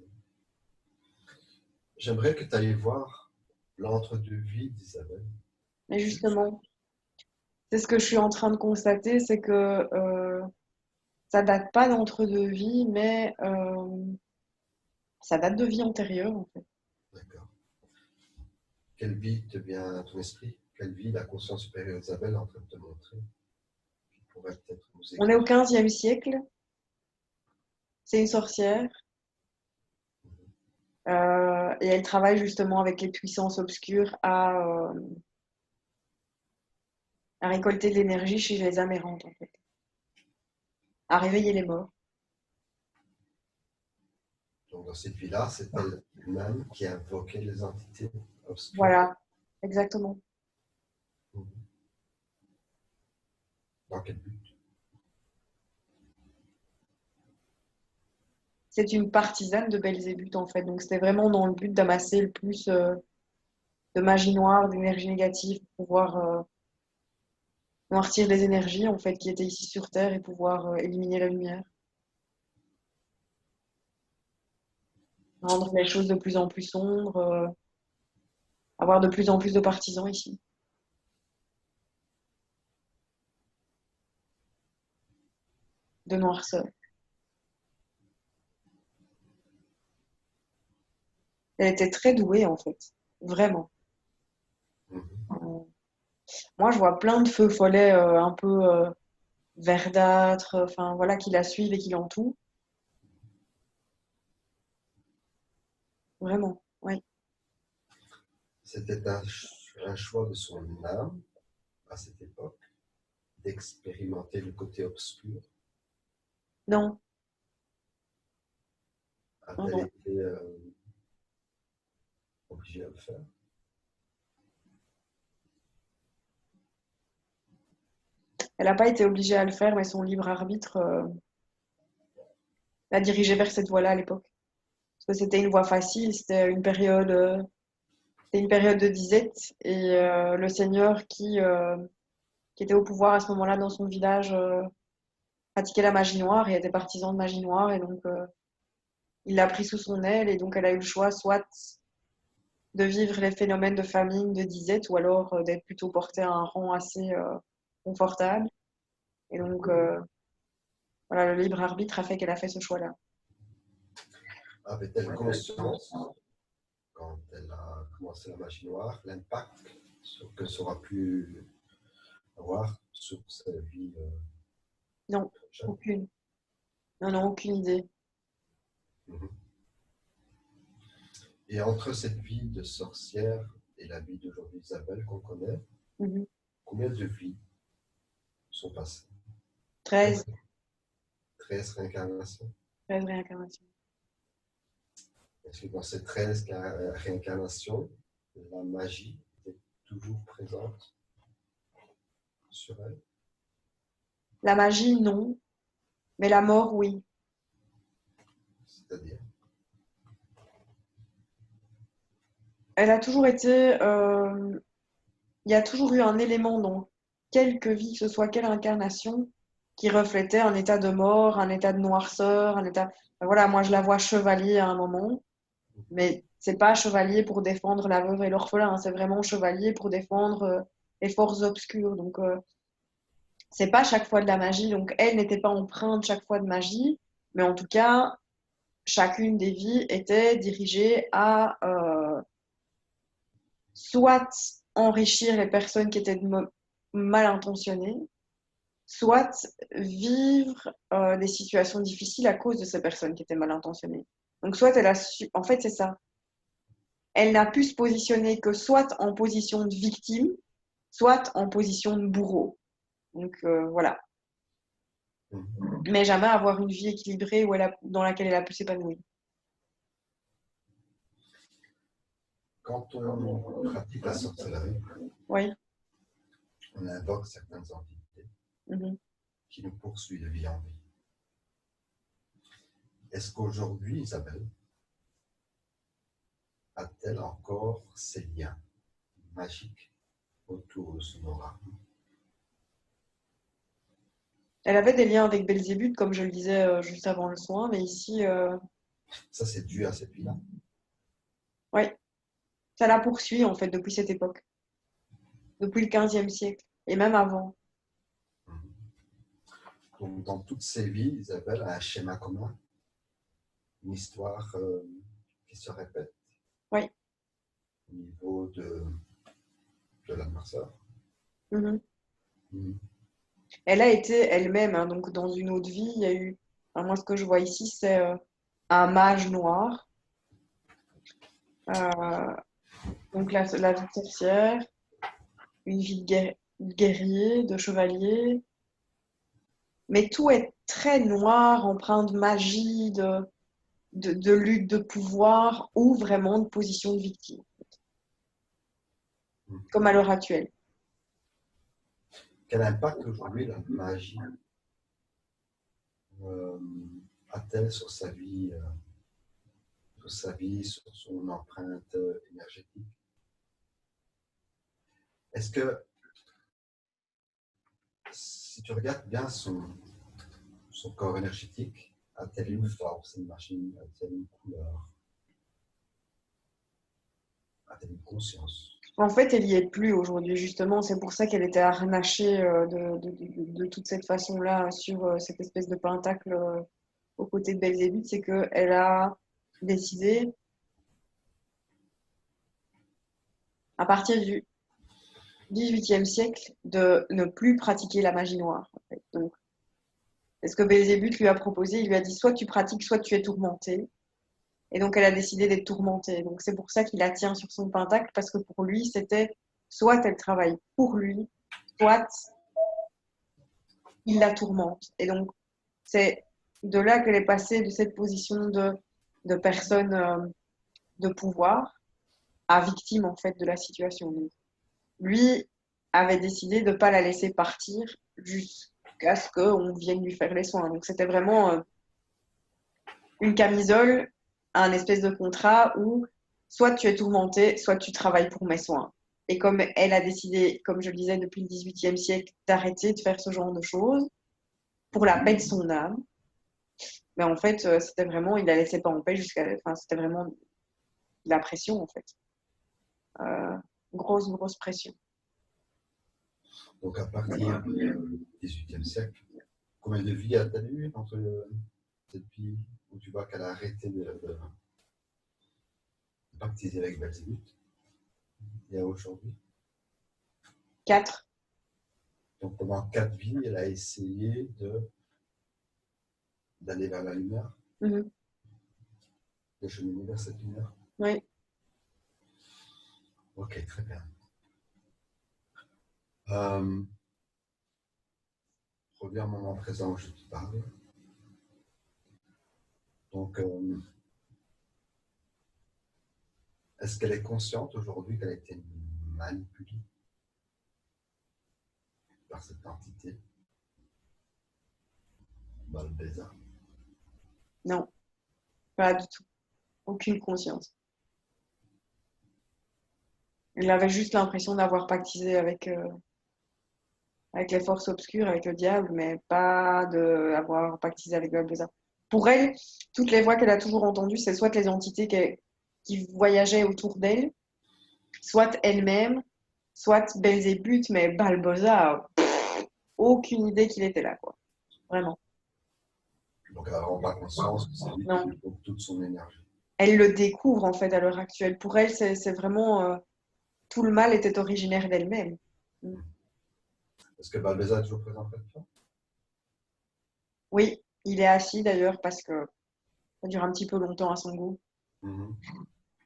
J'aimerais que tu ailles voir l'entre-deux-vie d'Isabelle. mais justement, c'est ce que je suis en train de constater, c'est que ça date pas d'entre-deux vies, mais ça date de vie antérieure en fait. D'accord. Quelle vie te vient à ton esprit? Quelle vie la conscience supérieure d'Isabelle est en train de te montrer? Qui pourrait peut-être nous On est au éclairer. 15e siècle, c'est une sorcière, et elle travaille justement avec les puissances obscures à récolter de l'énergie chez les amérantes en fait, à réveiller les morts. Donc, dans cette vie-là, c'est elle-même qui invoquait les entités obscures. Voilà, exactement. Mhm. Dans quel but? C'est une partisane de Belzébuth en fait, donc c'était vraiment dans le but d'amasser le plus de magie noire, d'énergie négative pour pouvoir noircir les énergies en fait qui étaient ici sur Terre et pouvoir éliminer la lumière, rendre les choses de plus en plus sombres, avoir de plus en plus de partisans ici, de noirceur. Elle était très douée en fait, vraiment. Mhm. Euh, Moi, je vois plein de feux follets un peu verdâtres, enfin voilà, qui la suivent et qui l'entourent. Vraiment, oui. C'était un choix de son âme à cette époque d'expérimenter le côté obscur. Non, non, A-t-elle non. été obligée à le faire? Elle n'a pas été obligée à le faire, mais son libre arbitre l'a dirigée vers cette voie-là à l'époque. Parce que c'était une voie facile, c'était une période de disette, et le seigneur qui était au pouvoir à ce moment-là dans son village pratiquait la magie noire et était partisan de magie noire, et donc il l'a pris sous son aile, et donc elle a eu le choix soit de vivre les phénomènes de famine, de disette, ou alors d'être plutôt portée à un rang assez confortable. Et donc, voilà, le libre arbitre a fait qu'elle a fait ce choix-là. Avait-elle conscience, quand elle a commencé la magie noire, l'impact que ça aura pu avoir sur sa vie Non, prochaine? aucune. Non, non, aucune idée. Mhm. Et entre cette vie de sorcière et la vie d'aujourd'hui d'Isabelle qu'on connaît, Mhm. combien de vies sont passées? 13, 13 réincarnations. 13 réincarnations. Est-ce que dans ces 13 réincarnations, la magie est toujours présente sur elle? La magie, non, mais la mort, oui. C'est-à-dire, Elle a toujours été. Il y a toujours eu un élément dans quelque vie, que ce soit quelle incarnation, qui reflétait un état de mort, un état de noirceur, un état. Enfin, voilà, moi je la vois chevalier à un moment, mais c'est pas chevalier pour défendre la veuve et l'orphelin, hein, c'est vraiment chevalier pour défendre les forces obscures. Donc c'est pas chaque fois de la magie, donc elle n'était pas empreinte chaque fois de magie, mais en tout cas, chacune des vies était dirigée à soit enrichir les personnes qui étaient mal intentionnées, soit vivre des situations difficiles à cause de ces personnes qui étaient mal intentionnées. Donc soit elle a su, en fait c'est ça, elle n'a pu se positionner que soit en position de victime, soit en position de bourreau. Donc voilà. Mhm. Mais jamais avoir une vie équilibrée où dans laquelle elle a pu s'épanouir. Quand on pratique la sorcellerie, Oui. on invoque certaines entités Mhm. qui nous poursuivent de vie en vie. Est-ce qu'aujourd'hui, Isabelle, a-t-elle encore ces liens magiques autour de son aura? Elle avait des liens avec Belzébuth, comme je le disais juste avant le soin, mais ici, Ça, c'est dû à cette vie-là. oui, ça la poursuit en fait depuis cette époque, depuis le 15e siècle, et même avant. Donc, dans toutes ces vies, Isabelle a un schéma commun, une histoire qui se répète Oui. au niveau de l'adversaire. Mhm. Mhm. Elle a été elle-même, hein, donc dans une autre vie, il y a eu, enfin, moi ce que je vois ici, c'est un mage noir, euh, donc la vie de sorcière, une vie de guerrier, de chevalier, mais tout est très noir, empreint de magie, de lutte de pouvoir ou vraiment de position de victime, Mhm. comme à l'heure actuelle. Quel impact aujourd'hui la magie euh, a-t-elle sur sa vie, sur son empreinte énergétique? Est-ce que si tu regardes bien son corps énergétique, a-t-elle une force, une machine, a-t-elle une couleur, a-t-elle une conscience? En fait, elle y est plus aujourd'hui, justement. C'est pour ça qu'elle était harnachée de toute cette façon-là sur cette espèce de pentacle aux côtés de Belzébuth. C'est qu'elle a décidé, à partir du XVIIIe siècle, de ne plus pratiquer la magie noire. En fait. Donc, c'est ce que Belzébuth lui a proposé. Il lui a dit soit tu pratiques, soit tu es tourmenté. Et donc, elle a décidé d'être tourmentée. Donc, c'est pour ça qu'il la tient sur son pentacle, parce que pour lui, c'était soit elle travaille pour lui, soit il la tourmente. Et donc, c'est de là qu'elle est passée de cette position de personne de pouvoir à victime, en fait, de la situation. Donc, lui avait décidé de ne pas la laisser partir jusqu'à ce qu'on vienne lui faire les soins. Donc, c'était vraiment une camisole, un espèce de contrat où soit tu es tourmenté, soit tu travailles pour mes soins. Et comme elle a décidé, comme je le disais depuis le XVIIIe siècle, d'arrêter de faire ce genre de choses pour la paix de son âme, mais en fait, c'était vraiment, il la laissait pas en paix enfin, c'était vraiment de la pression, en fait. Euh, grosse pression. Donc, à partir du XVIIIe siècle, combien de vies a-t-elle eu entre cette vie où tu vois qu'elle a arrêté de baptiser avec Belzébuth et à aujourd'hui? 4. Donc, pendant 4 vies, elle a essayé d'aller vers la lumière, Mhm. de cheminer vers cette lumière. Oui. Ok, très bien. Euh, reviens au moment présent où je te parle. Donc, est-ce qu'elle est consciente aujourd'hui qu'elle a été manipulée par cette entité, Balbeza? Non, pas du tout. Aucune conscience. Elle avait juste l'impression d'avoir pactisé avec les forces obscures, avec le diable, mais pas d'avoir pactisé avec Golbeza. Pour elle, toutes les voix qu'elle a toujours entendues, c'est soit les entités qui voyageaient autour d'elle, soit elle-même, soit Belzébuth, mais Balboza, aucune idée qu'il était là, quoi. Vraiment. Donc, elle n'a vraiment pas conscience que c'est lui qui Non. lui pompe toute son énergie. Elle le découvre, en fait, à l'heure actuelle. Pour elle, c'est vraiment... tout le mal était originaire d'elle-même. Est-ce que Balbeza est toujours présent près de toi? Oui, il est assis d'ailleurs parce que ça dure un petit peu longtemps à son goût. Mhm.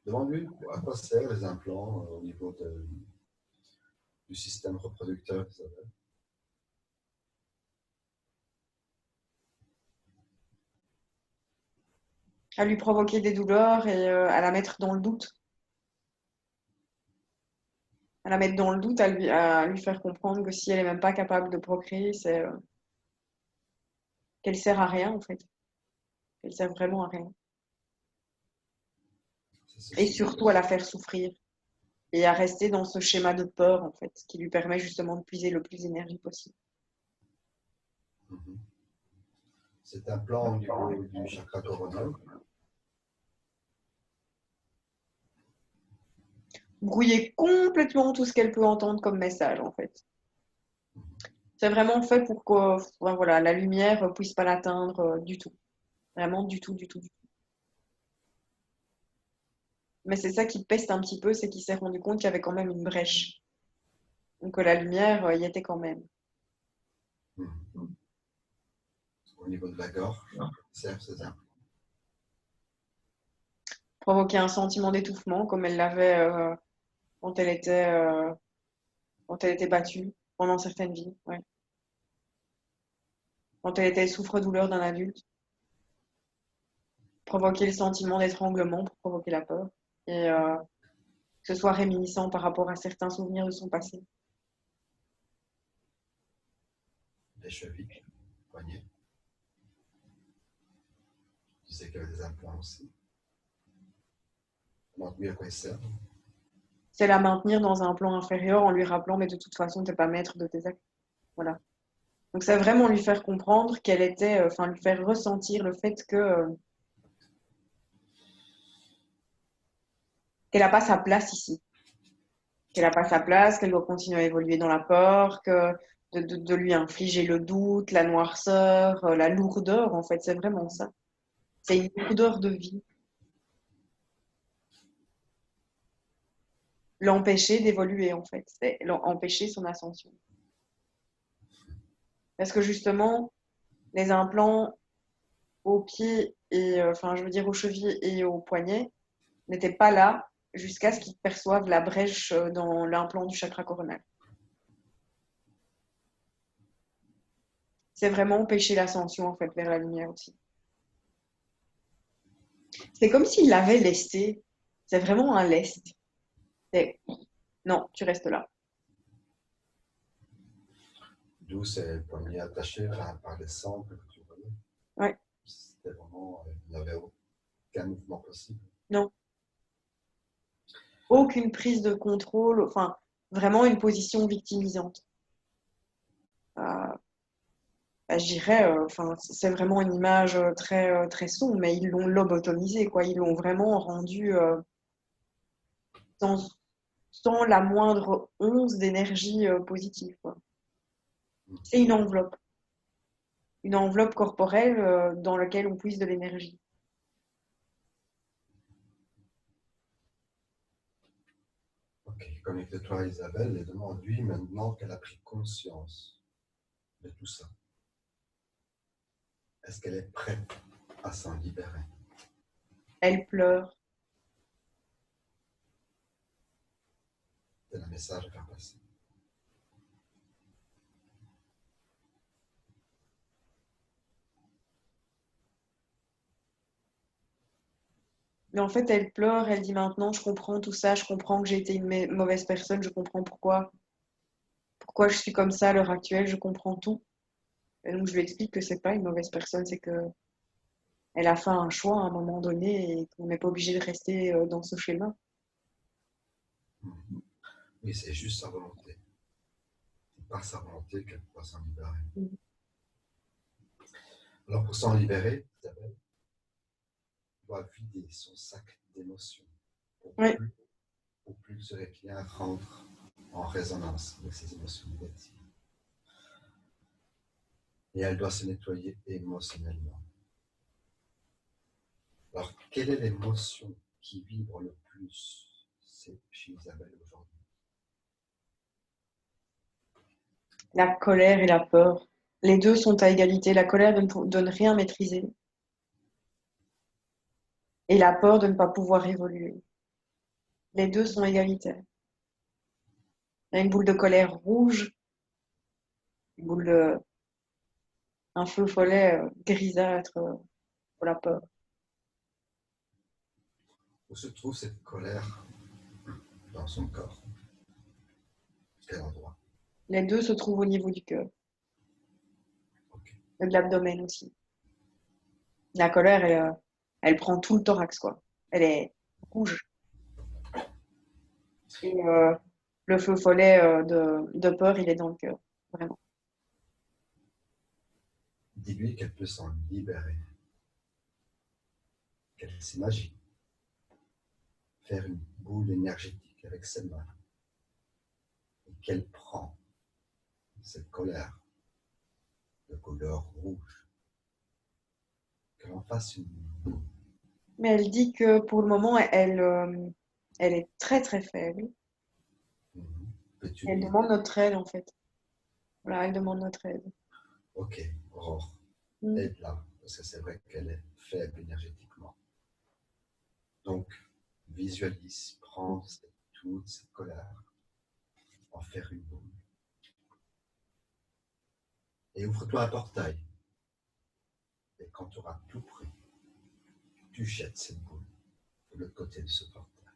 Demande-lui à quoi servent les implants au niveau du système reproducteur, Isabelle. À lui provoquer des douleurs et à la mettre dans le doute. À la mettre dans le doute, à lui faire comprendre que si elle est même pas capable de procréer, c'est qu'elle sert à rien en fait. Qu'elle sert vraiment à rien. C'est Et ceci. surtout à la faire souffrir et à rester dans ce schéma de peur en fait, qui lui permet justement de puiser le plus d'énergie possible. Mhm. C'est un plan au niveau du chakra coronal. Brouiller complètement tout ce qu'elle peut entendre comme message en fait. C'est vraiment fait pour que voilà, la lumière puisse pas l'atteindre du tout. Vraiment du tout, du tout, du tout. Mais c'est ça qui peste un petit peu, c'est qu'il s'est rendu compte qu'il y avait quand même une brèche. Donc que la lumière y était quand même. Mhm. Au niveau de la gorge, servent ces implants. Provoquer un sentiment d'étouffement comme elle l'avait quand quand elle était battue pendant certaines vies. Ouais. Quand elle était souffre-douleur d'un adulte. Provoquer le sentiment d'étranglement pour provoquer la peur. Et que ce soit réminiscent par rapport à certains souvenirs de son passé. Les chevilles, poignets. Tu sais qu'il y avait des implants aussi. Demande-lui à quoi ils servent. C'est la maintenir dans un plan inférieur en lui rappelant, mais de toute façon, t'es pas maître de tes actes. Voilà. Donc c'est vraiment lui faire comprendre qu'elle était, enfin lui faire ressentir le fait que qu'elle n'a pas sa place ici, qu'elle n'a pas sa place, qu'elle doit continuer à évoluer dans la peur, que de lui infliger le doute, la noirceur, la lourdeur, en fait, c'est vraiment ça. C'est une lourdeur de vie. L'empêcher d'évoluer, en fait. C'est empêcher son ascension. Parce que justement, les implants aux pieds et, enfin, je veux dire aux chevilles et aux poignets n'étaient pas là jusqu'à ce qu'ils perçoivent la brèche dans l'implant du chakra coronal. C'est vraiment empêcher l'ascension, en fait, vers la lumière aussi. C'est comme s'il l'avait lesté. C'est vraiment un lest. C'est non, tu restes là. D'où ces poignets attachés par les sangles que tu voyais. Ouais, C'était vraiment, il n'y avait aucun mouvement possible. non. Aucune prise de contrôle, enfin, vraiment une position victimisante. Euh, je dirais, enfin, c'est vraiment une image très sombre, mais ils l'ont lobotomisé, quoi. Ils l'ont vraiment rendu sans, sans la moindre once d'énergie positive, quoi. C'est une enveloppe corporelle dans laquelle on puise de l'énergie. Ok, connecte-toi à Isabelle et demande-lui maintenant qu'elle a pris conscience de tout ça. Est-ce qu'elle est prête à s'en libérer? Elle pleure. C'est le message à faire passer. Mais en fait, elle pleure, elle dit maintenant, je comprends tout ça, je comprends que j'ai été une mauvaise personne, je comprends pourquoi je suis comme ça à l'heure actuelle, je comprends tout. Et donc je lui explique que c'est pas une mauvaise personne, c'est que elle a fait un choix à un moment donné et qu'on n'est pas obligé de rester dans ce schéma. Oui, c'est juste sa volonté. C'est par sa volonté qu'elle pourra s'en libérer. Alors pour s'en libérer, Isabelle doit vider son sac d'émotions Oui, pour plus ce reptilien rentre en résonance avec ses émotions négatives. Et elle doit se nettoyer émotionnellement. Alors, quelle est l'émotion qui vibre le plus chez Isabelle aujourd'hui? la colère et la peur. Les deux sont à égalité. La colère de ne rien maîtriser et la peur de ne pas pouvoir évoluer. Les deux sont égalitaires. Il y a une boule de colère rouge, une boule de, un feu follet grisâtre pour la peur. Où se trouve cette colère dans son corps? Quel endroit? Les deux se trouvent au niveau du cœur Ok. et de l'abdomen aussi. La colère, elle prend tout le thorax, quoi. Elle est rouge. Et le feu follet de peur, il est dans le cœur, vraiment. Dis-lui qu'elle peut s'en libérer, qu'elle s'imagine faire une boule énergétique avec ses mains et qu'elle prend cette colère de couleur rouge, qu'elle en fasse une boule. Mais elle dit que pour le moment, elle est très très faible. Peux-tu Elle lui... demande notre aide, en fait. Voilà, elle demande notre aide. Ok, Aurore, Mm. aide-la, parce que c'est vrai qu'elle est faible énergétiquement. Donc, visualise, prends toute cette colère, en faire une boule. Et ouvre-toi un portail. Et quand tu auras tout pris, tu jettes cette boule de l'autre côté de ce portail.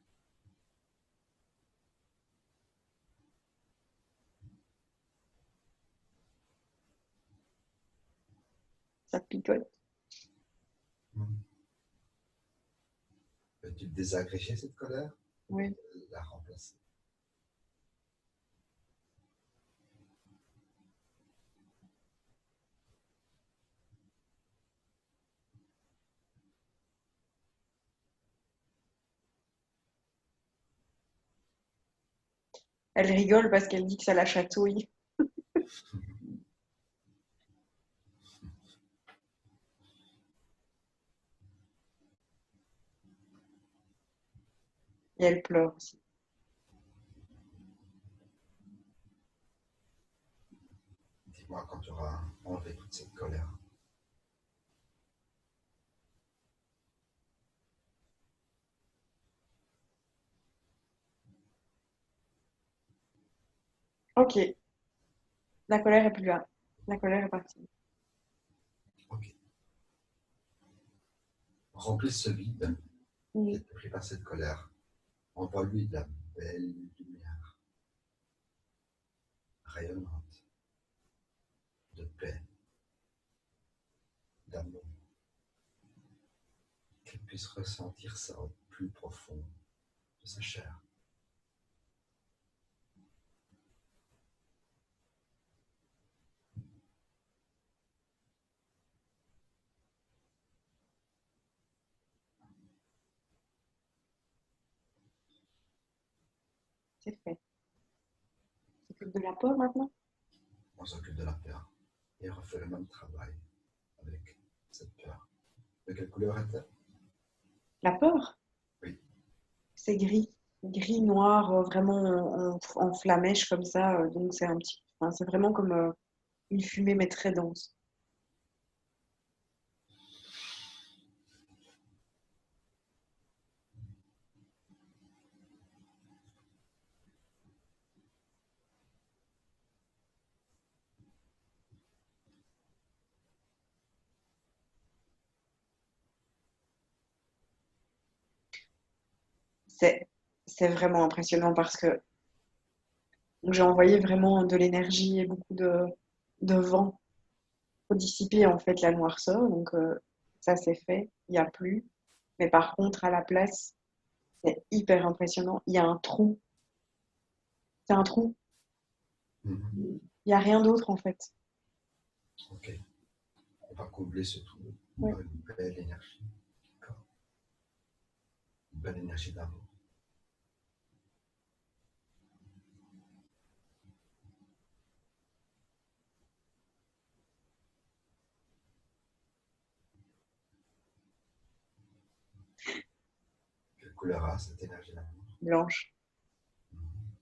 Ça picote. Peux-tu désagréger cette colère ou Oui. la remplacer? Elle rigole parce qu'elle dit que ça la chatouille. Et elle pleure aussi. Dis-moi quand tu auras enlevé toute cette colère. Ok, la colère est plus là. La colère est partie. Ok. Remplis ce vide qui Mm. est pris par cette colère. Envoie-lui de la belle lumière rayonnante de paix, d'amour, qu'il puisse ressentir ça au plus profond de sa chair. C'est fait. On s'occupe de la peur maintenant? On s'occupe de la peur et refait le même travail avec cette peur. De quelle couleur est-elle? La peur? Oui. C'est gris. Gris, noir, vraiment en flamèche comme ça. Donc c'est un petit. Enfin, c'est vraiment comme une fumée, mais très dense. C'est, c'est vraiment impressionnant parce que j'ai envoyé vraiment de l'énergie et beaucoup de vent pour dissiper en fait la noirceur. Donc ça c'est fait, il n'y a plus. Mais par contre, à la place, c'est hyper impressionnant. Il y a un trou. C'est un trou. Mhm. Il n'y a rien d'autre en fait. Ok. On va combler ce trou Ouais. par une belle énergie. D'accord. Une belle énergie d'amour. Quelle couleur a cette énergie d'amour? Blanche. Mhm.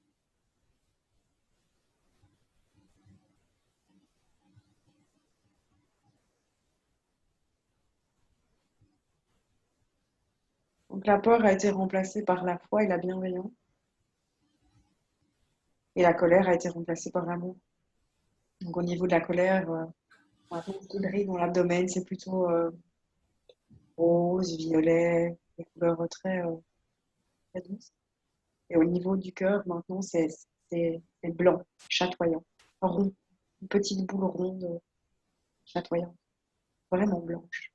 Donc la peur a été remplacée par la foi et la bienveillance. Et la colère a été remplacée par l'amour. Donc au niveau de la colère, maintenant ce qui brille dans l'abdomen, c'est plutôt rose, violet, des couleurs très douces. Et au niveau du cœur, maintenant, c'est blanc, chatoyant, rond, une petite boule ronde, chatoyante, vraiment blanche.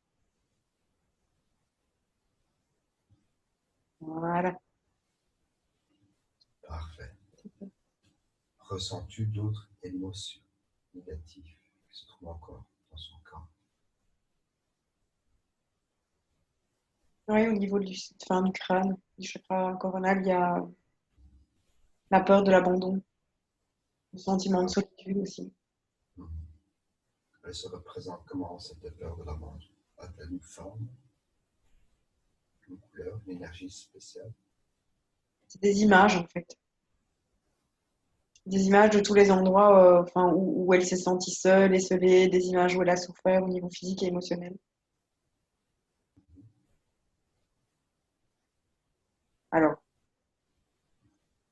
Voilà. Parfait. Ressens-tu d'autres émotions négatives qui se trouvent encore dans son corps? Oui, au niveau du crâne, du chakra coronal, il y a la peur de l'abandon, le sentiment de solitude aussi. Mhm. Elle se représente comment cette peur de la mort? A-t-elle une forme, une couleur, une énergie spéciale? C'est des images, en fait. Des images de tous les endroits enfin, où elle s'est sentie seule, esselée, des images où elle a souffert au niveau physique et émotionnel. Alors,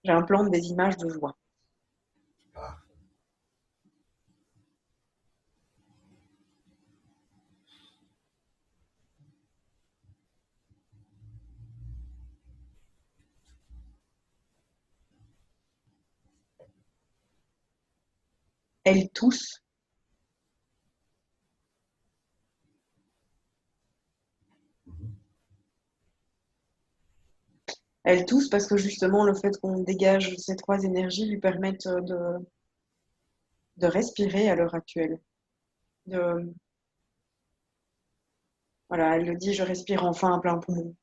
j'implante des images de joie. Parfait. Elle tousse. Mhm. Elle tousse parce que justement, le fait qu'on dégage ces trois énergies lui permettent de respirer à l'heure actuelle. De, voilà, elle le dit, je respire enfin à plein poumon.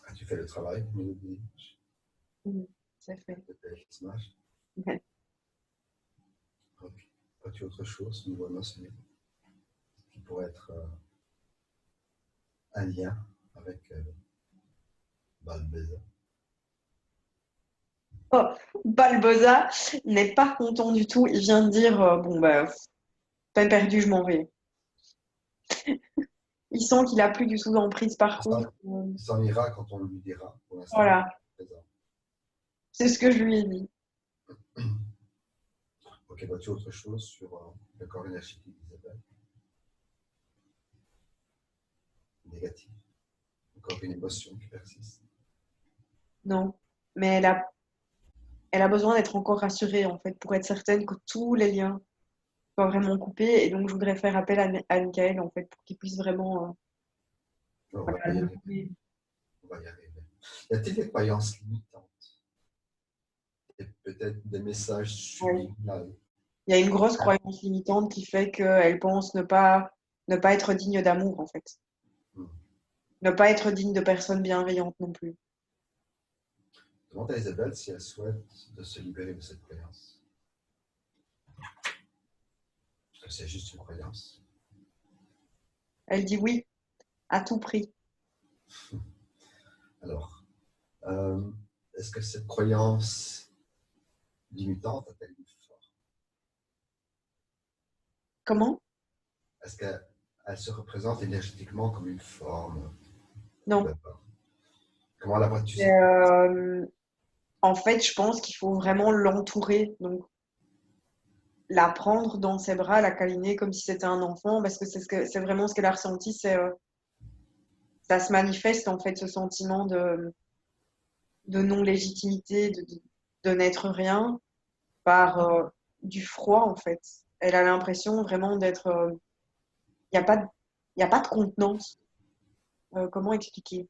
As-tu fait le travail au niveau des images? C'est fait. De tes images? Ouais. Ok. As-tu autre chose au niveau émotionnel qui pourrait être un lien avec Balbeza? Oh, Balboza n'est pas content du tout. Il vient de dire, bon, bah, peine perdue, je m'en vais. Il sent qu'il a plus du tout d'emprise par contre. Il s'en ira quand on lui dira. Pour l'instant, il Voilà, est présent. c'est ce que je lui ai dit. Ok, vois-tu autre chose sur le corps énergétique d'Isabelle? Négatif. Encore une émotion qui persiste. Non, mais elle a besoin d'être encore rassurée en fait pour être certaine que tous les liens soient vraiment coupés. Et donc je voudrais faire appel à Michael en fait pour qu'il puisse vraiment On va pas voilà, y le arriver. couper. On va y arriver. Y a-t-il des croyances limitantes? Et peut-être des messages Ouais. subliminaux? Il y a une grosse croyance limitante qui fait qu'elle pense ne pas être digne d'amour en fait. Hmm. Ne pas être digne de personnes bienveillantes non plus. Demande à Isabelle si elle souhaite de se libérer de cette croyance. Est-ce que c'est juste une croyance? Elle dit oui, à tout prix. Alors, euh, est-ce que cette croyance limitante a-t-elle une forme? Comment? Est-ce qu'elle se représente énergétiquement comme une forme? Non. Comment la vois-tu cette croyance? Euh, En fait, je pense qu'il faut vraiment l'entourer. Donc, la prendre dans ses bras, la câliner comme si c'était un enfant, parce que c'est vraiment ce qu'elle a ressenti. Ça se manifeste en fait ce sentiment de non-légitimité, de n'être rien, par du froid en fait. Elle a l'impression vraiment d'être. Il n'y a pas de, y a pas de contenance. Comment expliquer?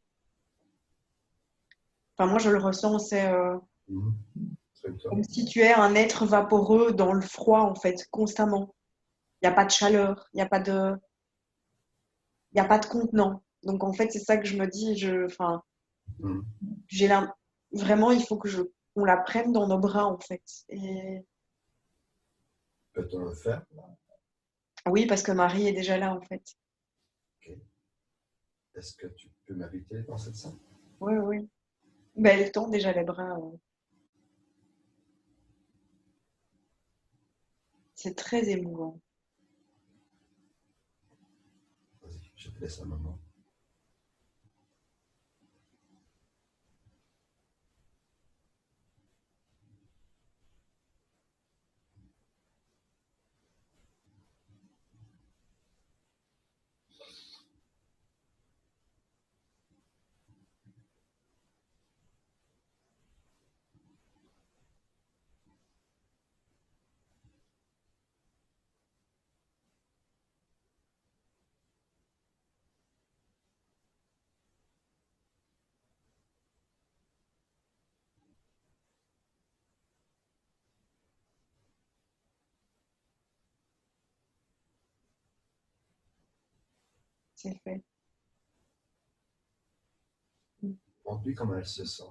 Enfin, moi, je le ressens, c'est Mhm. Très bien. comme si tu es un être vaporeux dans le froid en fait, constamment. Il n'y a pas de chaleur, il y a pas de contenant. Donc en fait, c'est ça que je me dis. Enfin, Mhm. j'ai vraiment, il faut qu'on la prenne dans nos bras en fait. Et Peut-on le faire? oui, parce que Marie est déjà là en fait. Ok. Est-ce que tu peux m'inviter dans cette salle? Oui, oui. Ben, elle tend déjà les bras. C'est très émouvant. Laisse un moment. C'est fait. Demande-lui comment elle se sent.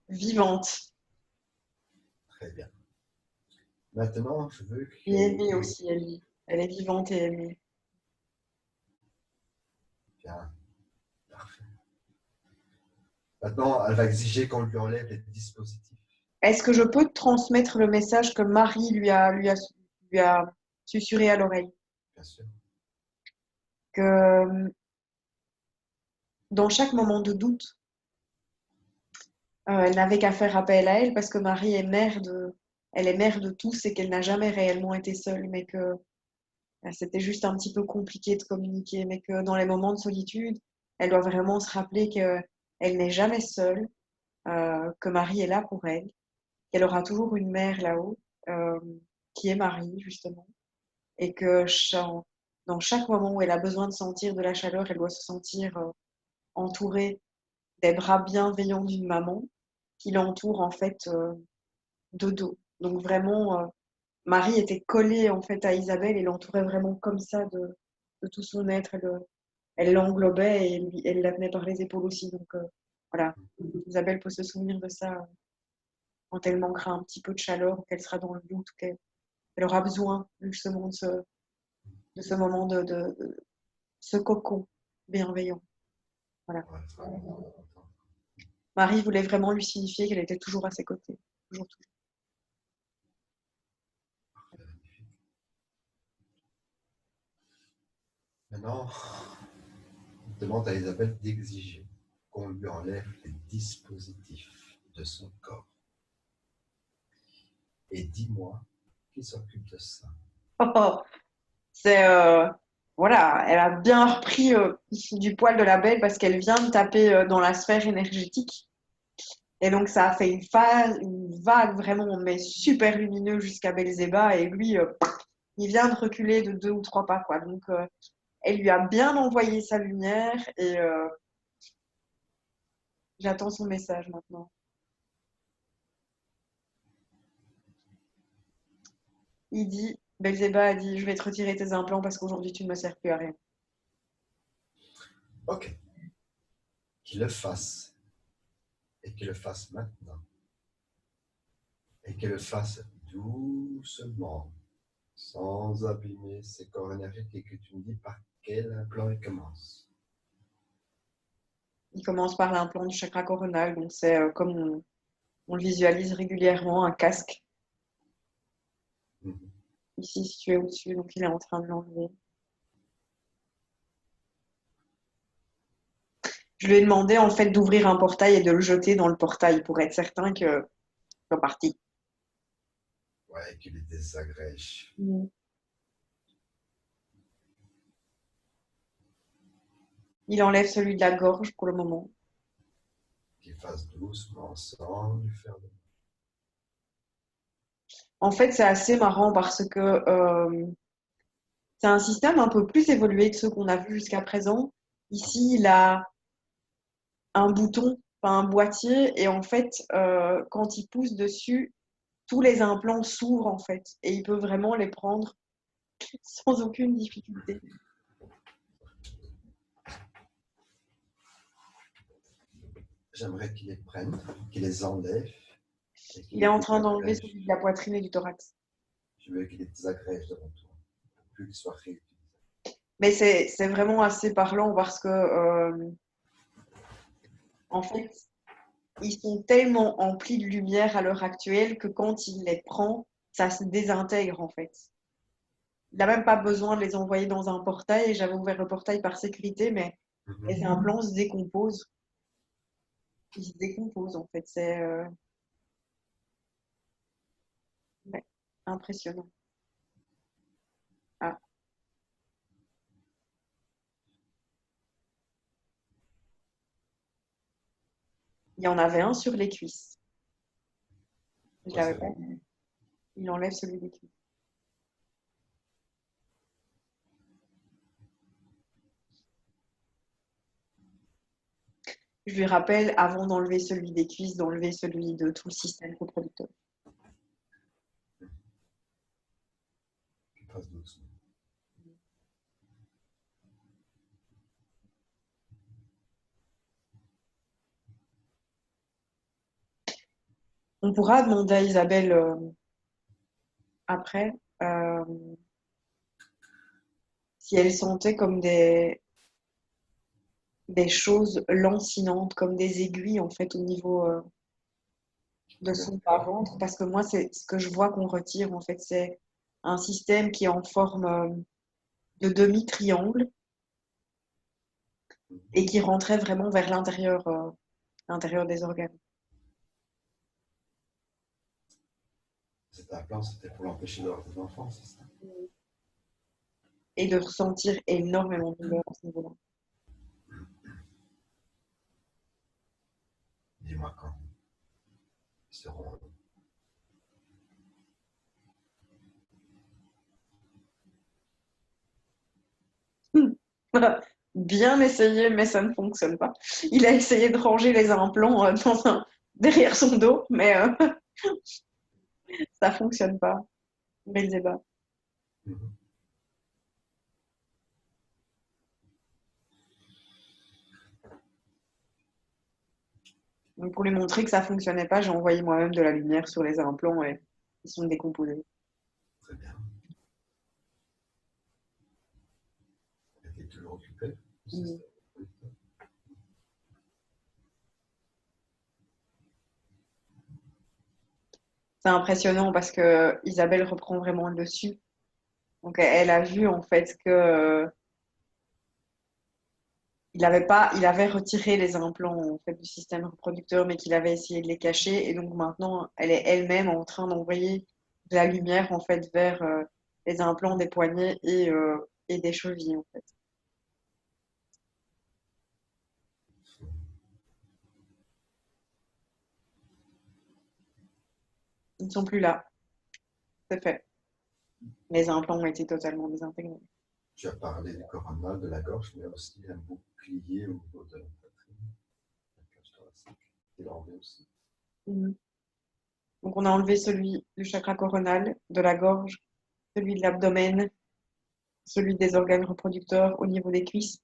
Vivante. Très bien. Maintenant, je veux Et qu'elle aimée ait aussi, elle dit. Elle est vivante et aimée. bien. Parfait. Maintenant, elle va exiger qu'on lui enlève les dispositifs. Est-ce que je peux te transmettre le message que Marie lui a susurré à l'oreille? Bien sûr. Que dans chaque moment de doute, elle n'avait qu'à faire appel à elle parce que Marie est elle est mère de tous et qu'elle n'a jamais réellement été seule, mais que c'était juste un petit peu compliqué de communiquer, mais que dans les moments de solitude, elle doit vraiment se rappeler qu'elle n'est jamais seule, que Marie est là pour elle, qu'elle aura toujours une mère là-haut, euh, qui est Marie, justement, et que dans chaque moment où elle a besoin de sentir de la chaleur, elle doit se sentir entourée des bras bienveillants d'une maman qui l'entoure en fait de dos. Donc vraiment, Marie était collée en fait à Isabelle et l'entourait vraiment comme ça de tout son être. Elle l'englobait et elle la tenait par les épaules aussi. Donc voilà, Isabelle peut se souvenir de ça quand elle manquera un petit peu de chaleur ou qu'elle sera dans le doute, qu'elle aura besoin justement de ce moment de ce cocon bienveillant. Voilà. Ouais, c'est vraiment important. Marie voulait vraiment lui signifier qu'elle était toujours à ses côtés. Toujours, toujours. Maintenant, demande à Isabelle d'exiger qu'on lui enlève les dispositifs de son corps. Et dis-moi qui s'occupe de ça. C'est voilà, elle a bien repris du poil de la belle parce qu'elle vient de taper dans la sphère énergétique. Et donc ça a fait une vague vraiment mais super lumineuse jusqu'à Belzéba et lui il vient de reculer de 2 ou 3 pas quoi. Donc elle lui a bien envoyé sa lumière et j'attends son message maintenant. Il dit, Belzéba a dit, je vais te retirer tes implants parce qu'aujourd'hui tu ne me sers plus à rien. Ok, qu'il le fasse. Et qu'il le fasse maintenant. Et qu'il le fasse doucement, sans abîmer ses corps énergétiques. Et tu me dis par quel implant il commence. Il commence par l'implant du chakra coronal, donc c'est comme on le visualise régulièrement, un casque Mhm. ici situé au-dessus, donc il est en train de l'enlever. Je lui ai demandé en fait d'ouvrir un portail et de le jeter dans le portail pour être certain que c'est parti. Ouais, qu'il les désagrège. Il enlève celui de la gorge pour le moment. Qu'il fasse doucement, sans lui faire de mal. En fait, c'est assez marrant parce que c'est un système un peu plus évolué que ceux qu'on a vus jusqu'à présent. Ici, il a un bouton, enfin un boîtier, et en fait, quand il pousse dessus, tous les implants s'ouvrent en fait, et il peut vraiment les prendre sans aucune difficulté. J'aimerais qu'il les prenne, qu'il les enlève et qu'il Il est les en train d'enlever désagrège. celui de la poitrine et du thorax. Je veux qu'il les désagrège devant toi, pour plus qu'ils soient réutilisés. Mais c'est vraiment assez parlant parce que, en fait, ils sont tellement emplis de lumière à l'heure actuelle que quand il les prend, ça se désintègre en fait. il n'a même pas besoin de les envoyer dans un portail. J'avais ouvert le portail par sécurité, mais les implants se décomposent. Ils se décomposent, en fait. C'est ouais, impressionnant. Ah, il y en avait un sur les cuisses. Je Ouais, l'avais c'est pas vrai. vu. Il enlève celui des cuisses. Je lui rappelle, avant d'enlever celui des cuisses, d'enlever celui de tout le système reproducteur. Je passe doucement. On pourra demander à Isabelle après euh, si elle sentait comme des choses lancinantes, comme des aiguilles en fait au niveau de Regarde. son bas-ventre, parce que moi c'est ce que je vois qu'on retire en fait, c'est un système qui est en forme de demi-triangle et qui rentrait vraiment vers l'intérieur des organes. Cet implant, c'était pour l'empêcher d'avoir des enfants, c'est ça? Et de ressentir énormément de douleur à ce niveau-là. Dis-moi quand. Ils seront. Bien essayé, mais ça ne fonctionne pas. Il a essayé de ranger les implants derrière son dos, mais ça fonctionne pas. Belzéba. Mhm. Donc pour lui montrer que ça fonctionnait pas, j'ai envoyé moi-même de la lumière sur les implants et ils sont décomposés. Très bien. Elle est toujours occupée. Mm. C'est impressionnant parce que Isabelle reprend vraiment le dessus. Donc elle a vu en fait que il avait retiré les implants en fait du système reproducteur, mais qu'il avait essayé de les cacher. Et donc maintenant, elle est elle-même en train d'envoyer de la lumière en fait vers les implants des poignets et des chevilles en fait. Ils ne sont plus là, c'est fait. Les implants ont été totalement désintégrés. Tu as parlé du coronal, de la gorge, mais aussi un bouclier au niveau de la poitrine, la cage thoracique. Il l'a enlevé aussi. Mhm. Donc on a enlevé celui du chakra coronal, de la gorge, celui de l'abdomen, celui des organes reproducteurs au niveau des cuisses,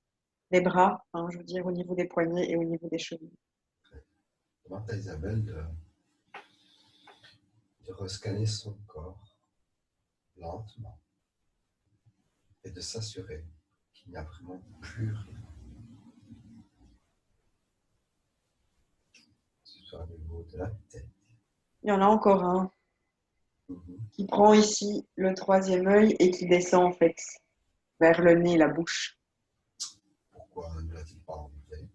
des bras, hein, je veux dire au niveau des poignets et au niveau des chevilles. Demande à Isabelle de rescanner son corps lentement et de s'assurer qu'il n'y a vraiment plus rien. Que ce soit au niveau de la tête. Il y en a encore un Mhm. qui prend ici le troisième œil et qui descend en fait vers le nez, la bouche. Pourquoi ne l'a-t-il pas enlevé?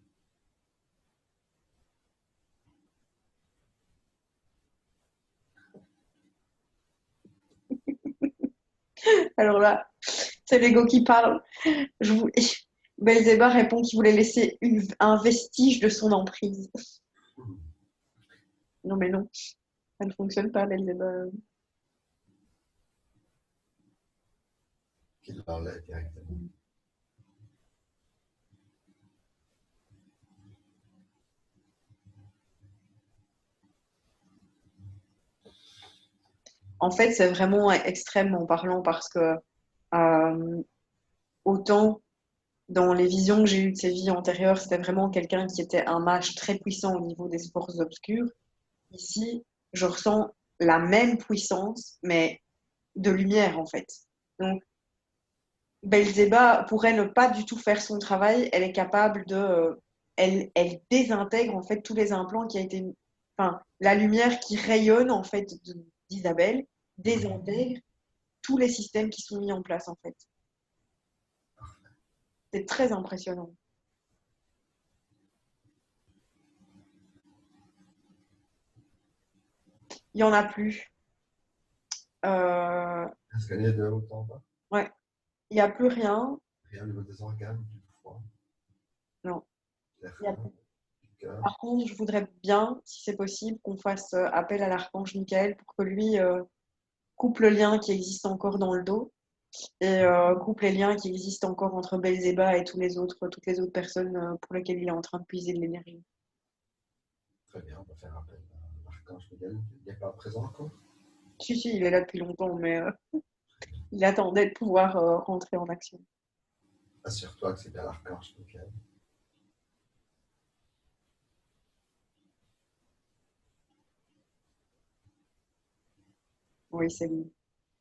Alors là, c'est l'ego qui parle. Je vous... Belzéba répond qu'il voulait laisser un vestige de son emprise. Non mais non, ça ne fonctionne pas, Belzéba. Qu'il l'enlève directement. En fait, c'est vraiment extrêmement parlant parce que euh, autant dans les visions que j'ai eues de ses vies antérieures, c'était vraiment quelqu'un qui était un mage très puissant au niveau des forces obscures. Ici, je ressens la même puissance, mais de lumière en fait. Donc, Belzéba pourrait ne pas du tout faire son travail. Elle est capable de, elle désintègre en fait tous les implants qui a été, enfin, la lumière qui rayonne en fait d'Isabelle désintègre tous les systèmes qui sont mis en place, en fait. C'est très impressionnant. Il n'y en a plus. Est-ce qu'il y a de haut en bas? Ouais, il n'y a plus rien. Rien au niveau des organes, du foie, Non, des il y a reins, plus. du cœur. Par contre, je voudrais bien, si c'est possible, qu'on fasse appel à l'archange Michael pour que lui coupe le lien qui existe encore dans le dos et coupe les liens qui existent encore entre Belzéba et toutes les autres personnes pour lesquelles il est en train de puiser de l'énergie. Très bien, on va faire appel à l'archange Miguel. Il n'est pas présent encore? Si, si, il est là depuis longtemps, mais il attendait de pouvoir rentrer en action. Assure-toi que c'est bien l'archange Miguel. Oui, c'est lui.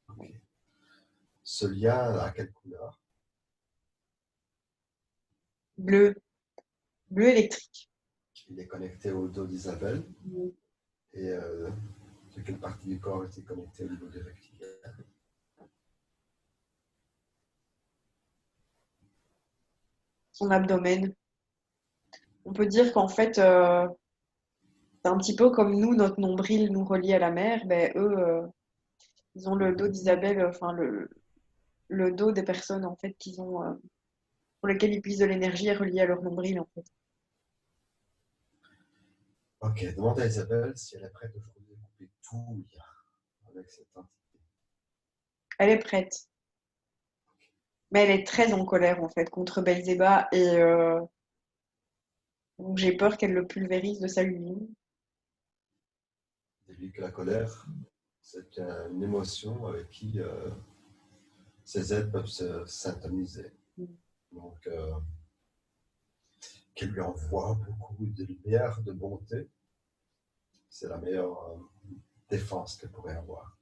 Ok. Ce lien a quelle couleur? Bleu, bleu électrique. Il est connecté au dos d'Isabelle. Mm. Et de quelle partie du corps est-il connecté au niveau des rectiliens? Son abdomen. On peut dire qu'en fait, c'est un petit peu comme nous, notre nombril nous relie à la mer. Ben, eux, ils ont le dos d'Isabelle, enfin le dos des personnes en fait qu'ils ont, pour lesquelles ils puisent de l'énergie est relié à leur nombril en fait. Ok, demande à Isabelle si elle est prête aujourd'hui à couper tout lien avec cette entité. Elle est prête, mais elle est très en colère en fait contre Belzéba et donc j'ai peur qu'elle le pulvérise de sa lumière. Dis-lui que la colère, c'est une émotion avec qui ces êtres peuvent se syntoniser. Donc, qu'elle lui envoie beaucoup de lumière, de bonté. C'est la meilleure défense qu'elle pourrait avoir.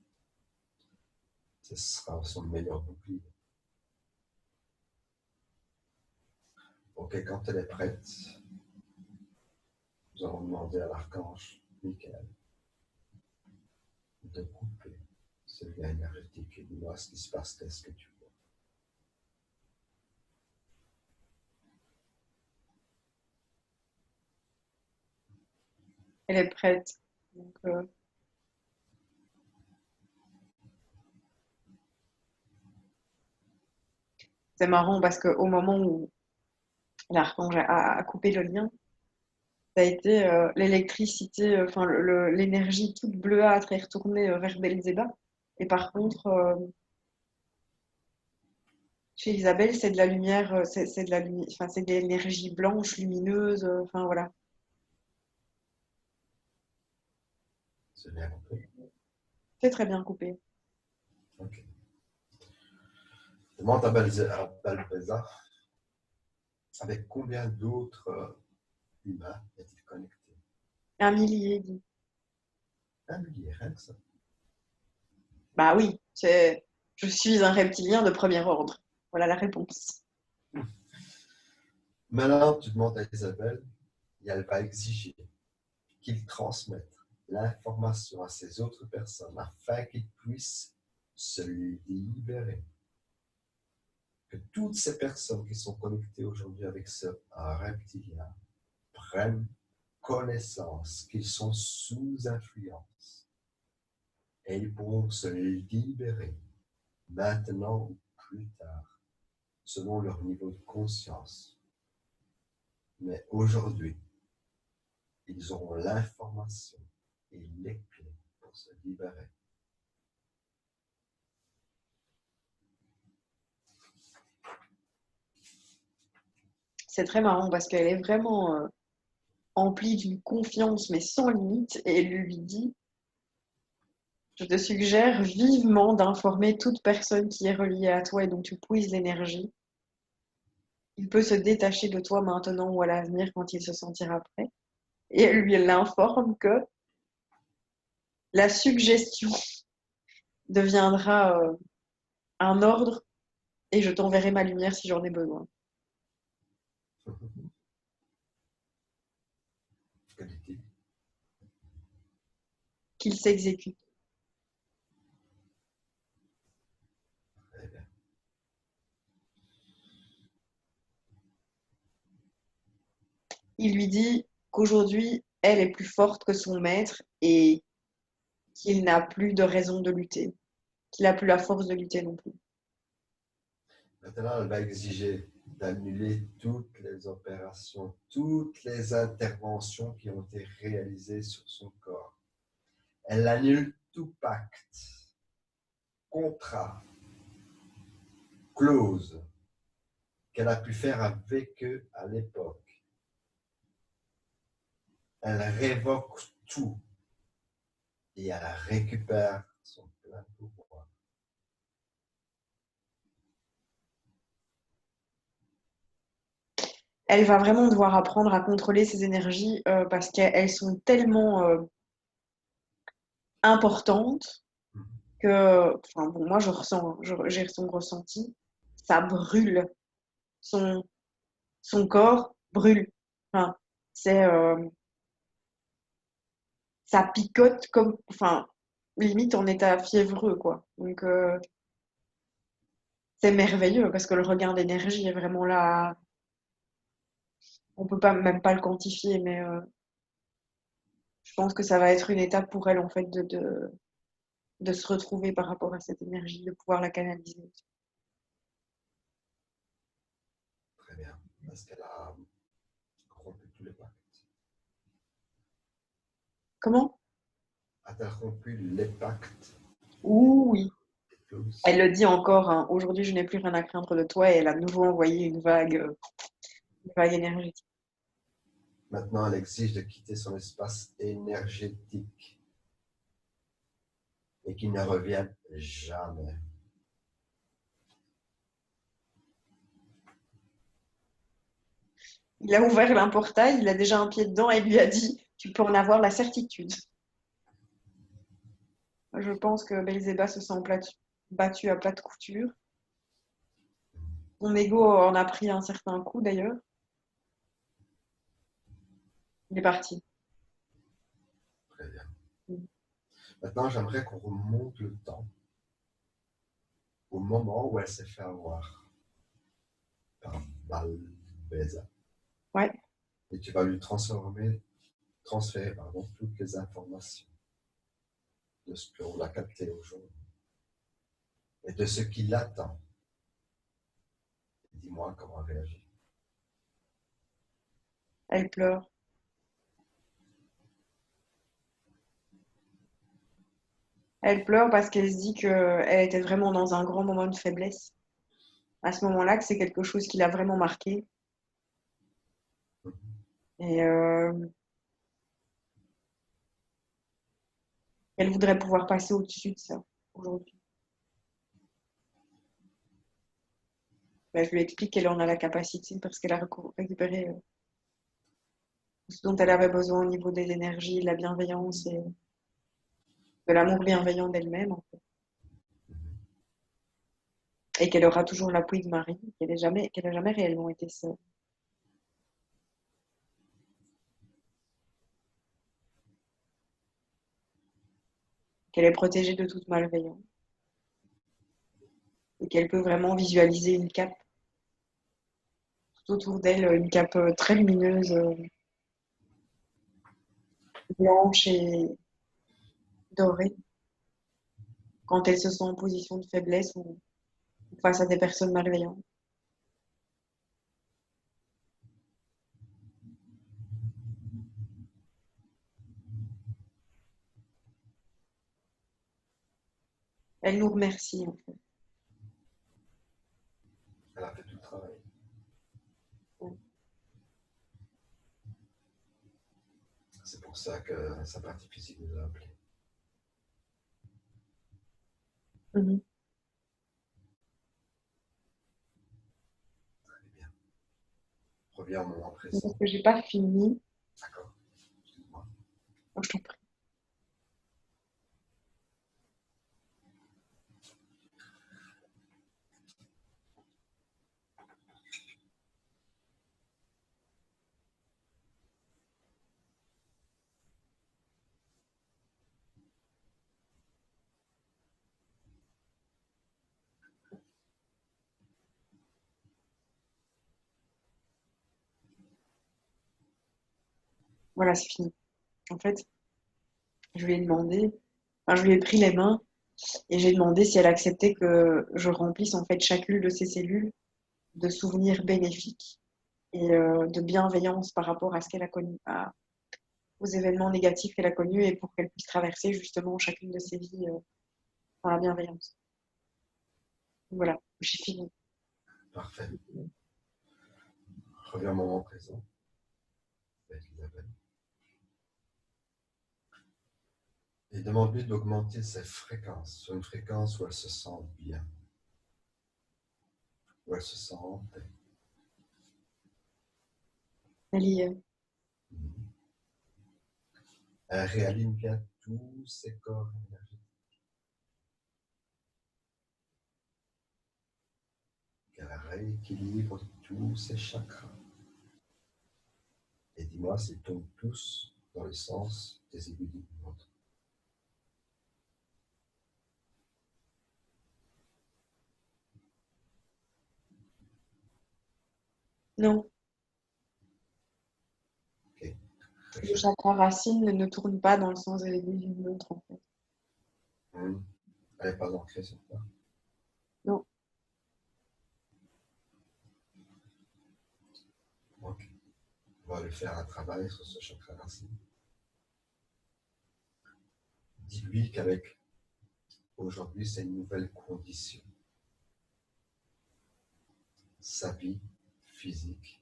Ce sera son meilleur bouclier. Ok, quand elle est prête, nous allons demander à l'archange Michael de couper ce lien énergétique et dis-moi ce qui se passe, qu'est-ce que tu vois. Elle est prête. Donc, c'est marrant parce qu'au moment où l'archange a coupé le lien, ça a été l'électricité, enfin l'énergie toute bleuâtre est retournée vers Belzéba. Et par contre, chez Isabelle, c'est de la lumière, c'est de la lumière, enfin c'est de l'énergie blanche, lumineuse, enfin voilà. C'est bien compris. C'est très bien coupé. Ok. Demande à Balbeza avec combien d'autres humains est-il connecté? Un millier dit. Un millier, rien que ça. Bah oui, je suis un reptilien de premier ordre. Voilà la réponse. Maintenant, tu demandes à Isabelle et elle va exiger qu'il transmette l'information à ces autres personnes afin qu'ils puissent se libérer. Que toutes ces personnes qui sont connectées aujourd'hui avec ce reptilien prennent connaissance qu'ils sont sous influence et ils pourront se libérer maintenant ou plus tard selon leur niveau de conscience. Mais aujourd'hui, ils auront l'information et les clés pour se libérer. C'est très marrant parce qu'elle est vraiment emplie d'une confiance mais sans limite et elle lui dit, je te suggère vivement d'informer toute personne qui est reliée à toi et dont tu puises l'énergie. Il peut se détacher de toi maintenant ou à l'avenir quand il se sentira prêt. Et elle lui l'informe que la suggestion deviendra un ordre et je t'enverrai ma lumière si j'en ai besoin. Que dit-il? Qu'il s'exécute. il lui dit qu'aujourd'hui, elle est plus forte que son maître et qu'il n'a plus de raison de lutter, qu'il n'a plus la force de lutter non plus. Maintenant, elle va exiger d'annuler toutes les opérations, toutes les interventions qui ont été réalisées sur son corps. Elle annule tout pacte, contrat, clause qu'elle a pu faire avec eux à l'époque. Elle révoque tout et elle récupère son plein pouvoir. Elle va vraiment devoir apprendre à contrôler ses énergies parce qu'elles sont tellement importantes que, enfin bon, moi je ressens, j'ai son ressenti, ça brûle, son, son corps brûle. Enfin, c'est, ça picote comme, enfin, limite en état fiévreux, quoi. Donc c'est merveilleux parce que le regain d'énergie est vraiment là. On peut pas même pas le quantifier, mais je pense que ça va être une étape pour elle en fait de se retrouver par rapport à cette énergie, de pouvoir la canaliser. Très bien, parce qu'elle a rompu tous les pactes. Comment? A-t-elle rompu les pactes, Ouh, oui. les clauses? Elle le dit encore, hein, aujourd'hui je n'ai plus rien à craindre de toi et elle a de nouveau envoyé une vague énergétique. Maintenant, elle exige de quitter son espace énergétique et qu'il ne revienne jamais. Il a ouvert un portail, il a déjà un pied dedans et lui a dit, tu peux en avoir la certitude. Je pense que Belzéba se sent battu à plate couture. Son ego en a pris un certain coup d'ailleurs. Il est parti. Très bien. Maintenant, j'aimerais qu'on remonte le temps au moment où elle s'est fait avoir par Balbeza. Ouais. Et tu vas lui transférer toutes les informations de ce qu'on a capté aujourd'hui et de ce qui l'attend. Dis-moi comment elle réagit. Elle pleure. Elle pleure parce qu'elle se dit qu'elle était vraiment dans un grand moment de faiblesse. À ce moment-là, que c'est quelque chose qui l'a vraiment marqué. Et elle voudrait pouvoir passer au-dessus de ça aujourd'hui. Ben, je lui explique qu'elle en a la capacité parce qu'elle a récupéré ce dont elle avait besoin au niveau des énergies, de la bienveillance et de l'amour bienveillant d'elle-même, en fait. Et qu'elle aura toujours l'appui de Marie, qu'elle n'a jamais réellement été seule. Qu'elle est protégée de toute malveillance et qu'elle peut vraiment visualiser une cape tout autour d'elle, une cape très lumineuse, blanche et dorée, quand elle se sent en position de faiblesse ou face à des personnes malveillantes. Elle nous remercie, en fait. Elle a fait tout le travail. C'est pour ça que sa partie physique nous a appelés. Mhm. Très bien. Reviens au moment Parce présent. que j'ai pas fini. D'accord. Excuse-moi. Oh, je t'en prie. voilà, c'est fini. En fait, je lui ai demandé, enfin, je lui ai pris les mains et j'ai demandé si elle acceptait que je remplisse en fait chacune de ses cellules de souvenirs bénéfiques et de bienveillance par rapport à ce qu'elle a connu, aux événements négatifs qu'elle a connus et pour qu'elle puisse traverser justement chacune de ses vies dans la bienveillance. Voilà, j'ai fini. Parfait. Reviens au moment présent avec Isabelle. Et demande-lui d'augmenter ses fréquences sur une fréquence où elle se sent bien, où elle se sent en paix. Elle Elle réaligne bien tous ses corps énergétiques. Qu'elle rééquilibre tous ses chakras. Et dis-moi s'ils tombent tous dans le sens des aiguilles d'une montre. non, Ok. le chakra racine ne tourne pas dans le sens de l'aiguille d'une montre en fait. Elle n'est pas ancrée sur toi. Non, Ok. On va lui faire un travail sur ce chakra racine. Dis-lui qu'avec aujourd'hui, c'est une nouvelle condition. Sa vie physique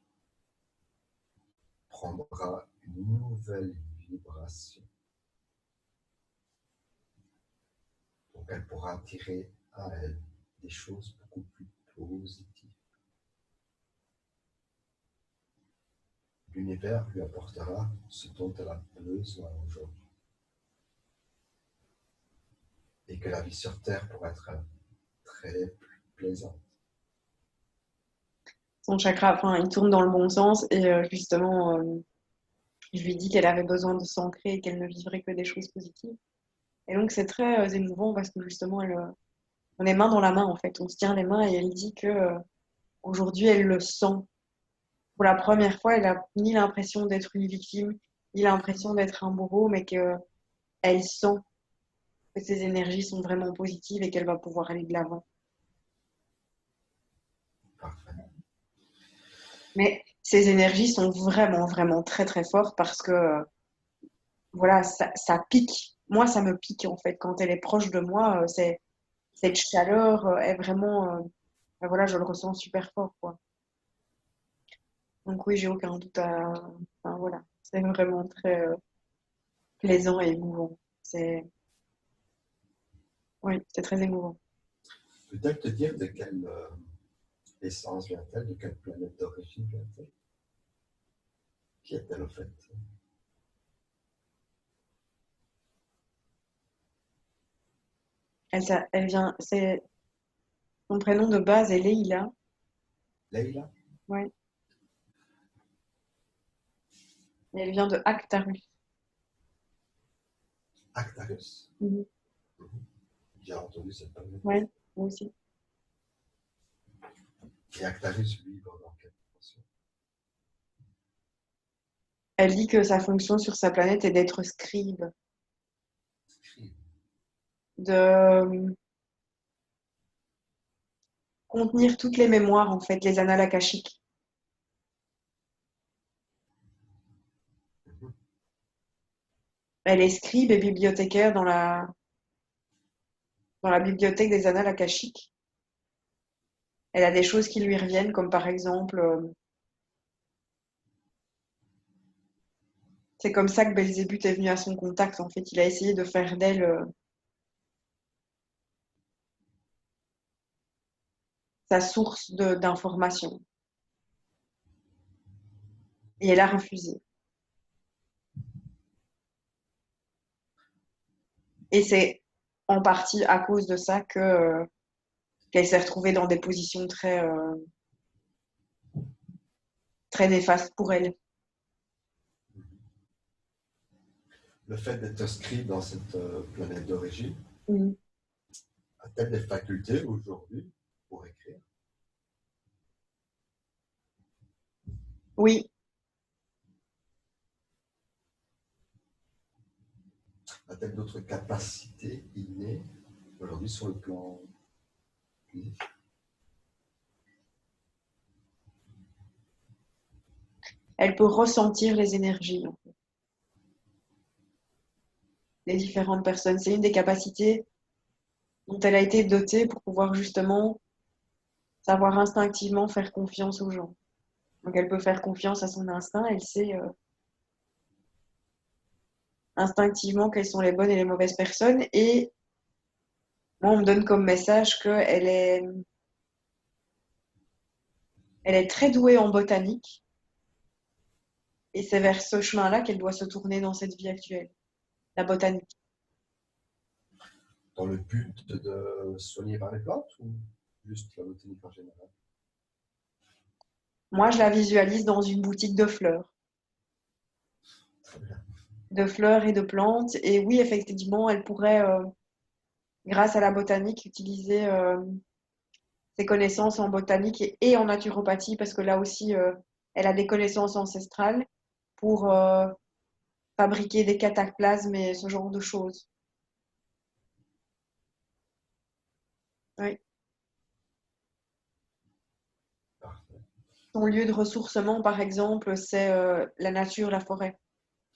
prendra une nouvelle vibration. Donc elle pourra attirer à elle des choses beaucoup plus positives. L'univers lui apportera ce dont elle a besoin aujourd'hui. Et que la vie sur Terre pourra être très plaisante. son chakra, enfin, il tourne dans le bon sens et justement, je lui ai dit qu'elle avait besoin de s'ancrer et qu'elle ne vivrait que des choses positives. Et donc c'est très émouvant parce que justement, on est main dans la main en fait, on se tient les mains et elle dit que aujourd'hui elle le sent. Pour la première fois, elle a ni l'impression d'être une victime, ni l'impression d'être un bourreau, mais qu'elle sent que ses énergies sont vraiment positives et qu'elle va pouvoir aller de l'avant. Parfait. Mais ces énergies sont vraiment, vraiment très, très fortes parce que, voilà, ça pique. Moi, ça me pique, en fait. Quand elle est proche de moi, cette chaleur est vraiment, ben voilà, je le ressens super fort, quoi. Donc oui, j'ai aucun doute enfin, voilà, c'est vraiment très plaisant et émouvant. Oui, c'est très émouvant. Peut-être te dire de quelle essence vient-elle, de quelle planète d'origine vient-elle? Qui est-elle au fait? Elle vient, son prénom de base est Leïla. Leïla? Ouais. Et elle vient de Actarus. Actarus? Mhm. J'ai entendu cette planète. Ouais, moi aussi. Et Actarus, lui, va dans quelle dimension? Elle dit que sa fonction sur sa planète est d'être scribe, Scribe. de contenir toutes les mémoires, en fait, les annales akashiques. Mhm. Elle est scribe et bibliothécaire dans la bibliothèque des annales akashiques. Elle a des choses qui lui reviennent, comme par exemple, c'est comme ça que Belzébuth est venu à son contact, en fait. Il a essayé de faire d'elle sa source d'information. Et elle a refusé. Et c'est en partie à cause de ça qu'elle s'est retrouvée dans des positions très, très néfastes pour elle. Le fait d'être scribe dans cette planète d'origine, Mhm. a-t-elle des facultés aujourd'hui pour écrire? Oui, peut-être d'autres capacités innées aujourd'hui sur le plan physique? Elle peut ressentir les énergies, en fait, des différentes personnes. C'est une des capacités dont elle a été dotée pour pouvoir justement savoir instinctivement faire confiance aux gens. Donc elle peut faire confiance à son instinct, elle sait instinctivement quelles sont les bonnes et les mauvaises personnes. Et moi, on me donne comme message elle est très douée en botanique. Et c'est vers ce chemin-là qu'elle doit se tourner dans cette vie actuelle, la botanique. Dans le but de soigner par les plantes ou juste la botanique en général? Moi, je la visualise dans une boutique de fleurs. Très bien. De fleurs et de plantes. Et oui, effectivement, elle pourrait, grâce à la botanique, utiliser ses connaissances en botanique et en naturopathie, parce que là aussi, elle a des connaissances ancestrales pour fabriquer des cataplasmes et ce genre de choses. Oui. Parfait. Son lieu de ressourcement, par exemple, c'est la nature, la forêt.